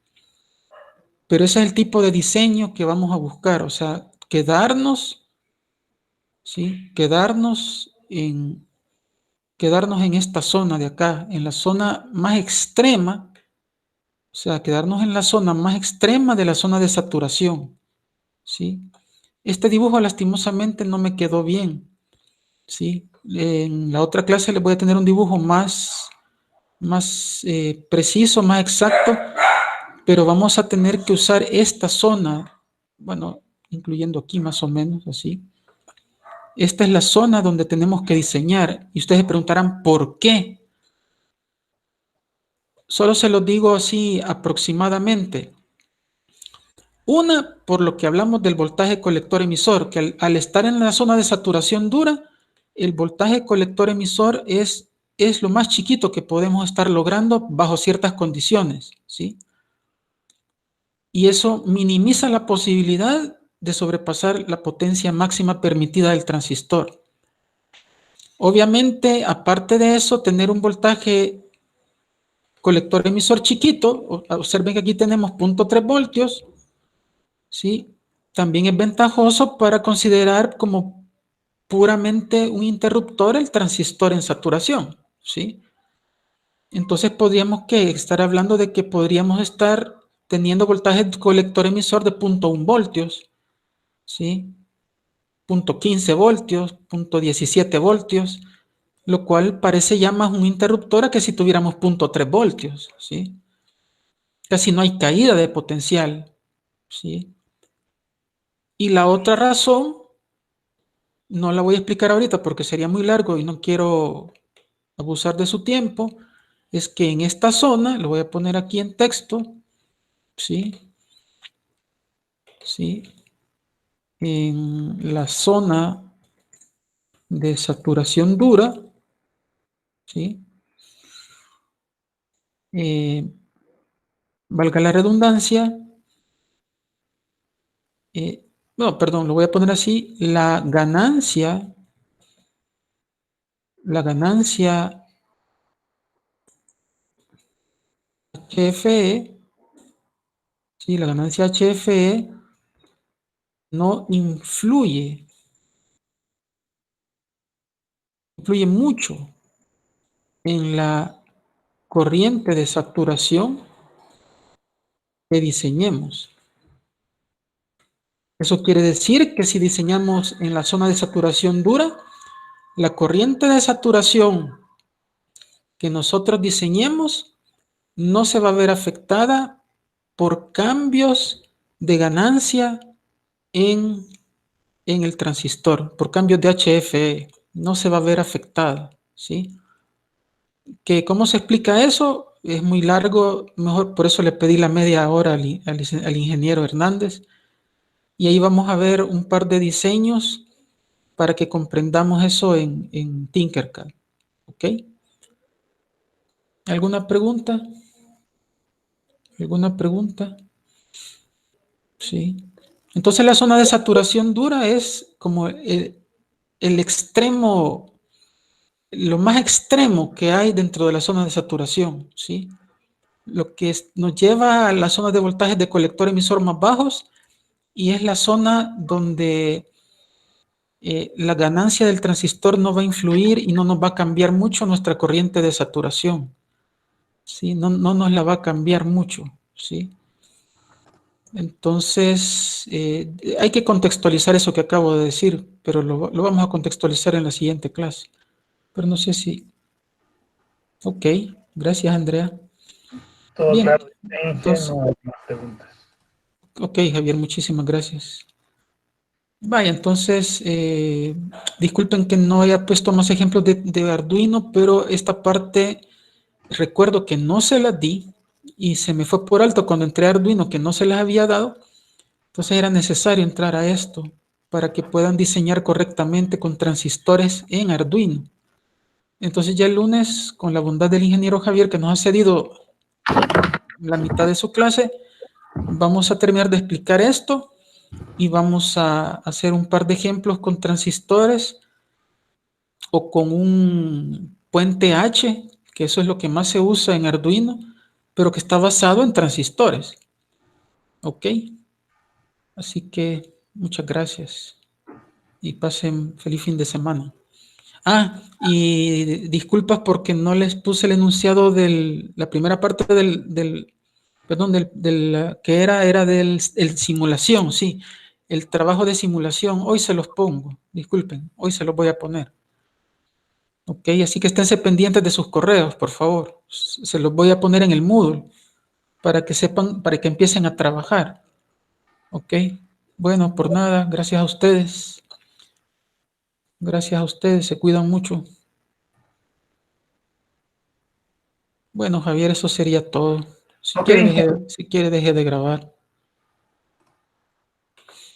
Pero ese es el tipo de diseño que vamos a buscar, o sea, quedarnos, ¿sí? Quedarnos en esta zona de acá, en la zona más extrema, o sea, quedarnos en la zona más extrema de la zona de saturación, ¿sí? Este dibujo lastimosamente no me quedó bien, ¿sí? En la otra clase les voy a tener un dibujo más preciso, más exacto, pero vamos a tener que usar esta zona, bueno, incluyendo aquí más o menos, así. Esta es la zona donde tenemos que diseñar y ustedes se preguntarán, ¿por qué? Solo se los digo así aproximadamente. Una, por lo que hablamos del voltaje colector emisor, que al estar en la zona de saturación dura, el voltaje colector emisor es lo más chiquito que podemos estar logrando bajo ciertas condiciones, ¿sí? Y eso minimiza la posibilidad de sobrepasar la potencia máxima permitida del transistor. Obviamente, aparte de eso, tener un voltaje colector emisor chiquito, observen que aquí tenemos 0.3 voltios, ¿sí? También es ventajoso para considerar como puramente un interruptor el transistor en saturación, ¿sí? Entonces podríamos estar hablando de que podríamos estar teniendo voltaje colector emisor de 0.1 voltios, ¿sí? 0.15 voltios, 0.17 voltios, lo cual parece ya más un interruptor a que si tuviéramos 0.3 voltios, ¿sí? Casi no hay caída de potencial, ¿sí? Y la otra razón, no la voy a explicar ahorita porque sería muy largo y no quiero abusar de su tiempo, es que en esta zona, lo voy a poner aquí en texto, ¿sí? ¿Sí? En la zona de saturación dura, ¿sí? Valga la redundancia, no, perdón, lo voy a poner así, la ganancia HFE, ¿sí? La ganancia HFE no influye mucho en la corriente de saturación que diseñemos. Eso quiere decir que si diseñamos en la zona de saturación dura, la corriente de saturación que nosotros diseñemos no se va a ver afectada por cambios de ganancia en el transistor, por cambios de HFE. No se va a ver afectada, ¿sí? ¿Cómo se explica eso? Es muy largo, mejor por eso le pedí la media hora al ingeniero Hernández. Y ahí vamos a ver un par de diseños para que comprendamos eso en Tinkercad. ¿Ok? ¿Alguna pregunta? ¿Alguna pregunta? Sí. Entonces la zona de saturación dura es como el extremo, lo más extremo que hay dentro de la zona de saturación, ¿sí? Lo que nos lleva a la zona de voltajes de colector emisor más bajos y es la zona donde la ganancia del transistor no va a influir y no nos va a cambiar mucho nuestra corriente de saturación, ¿sí? No nos la va a cambiar mucho, ¿sí? Entonces, hay que contextualizar eso que acabo de decir, pero lo vamos a contextualizar en la siguiente clase. Pero no sé si... Ok, gracias, Andrea. Todo Bien, claro, entonces... no hay más preguntas. Ok, Javier, muchísimas gracias. Vaya, entonces, disculpen que no haya puesto más ejemplos de Arduino, pero esta parte recuerdo que no se las di y se me fue por alto cuando entré a Arduino que no se las había dado. Entonces era necesario entrar a esto para que puedan diseñar correctamente con transistores en Arduino. Entonces ya el lunes, con la bondad del ingeniero Javier que nos ha cedido la mitad de su clase, vamos a terminar de explicar esto y vamos a hacer un par de ejemplos con transistores o con un puente H, que eso es lo que más se usa en Arduino, pero que está basado en transistores. ¿Ok? Así que muchas gracias y pasen feliz fin de semana. Y disculpas porque no les puse el enunciado de la primera parte que era del simulación, sí, el trabajo de simulación. Hoy se los pongo, disculpen, hoy se los voy a poner. Ok, así que esténse pendientes de sus correos, por favor. Se los voy a poner en el Moodle para que sepan, para que empiecen a trabajar. Ok, bueno, por nada, gracias a ustedes. Gracias a ustedes, se cuidan mucho. Bueno, Javier, eso sería todo. Si Ok, quiere, deje de grabar.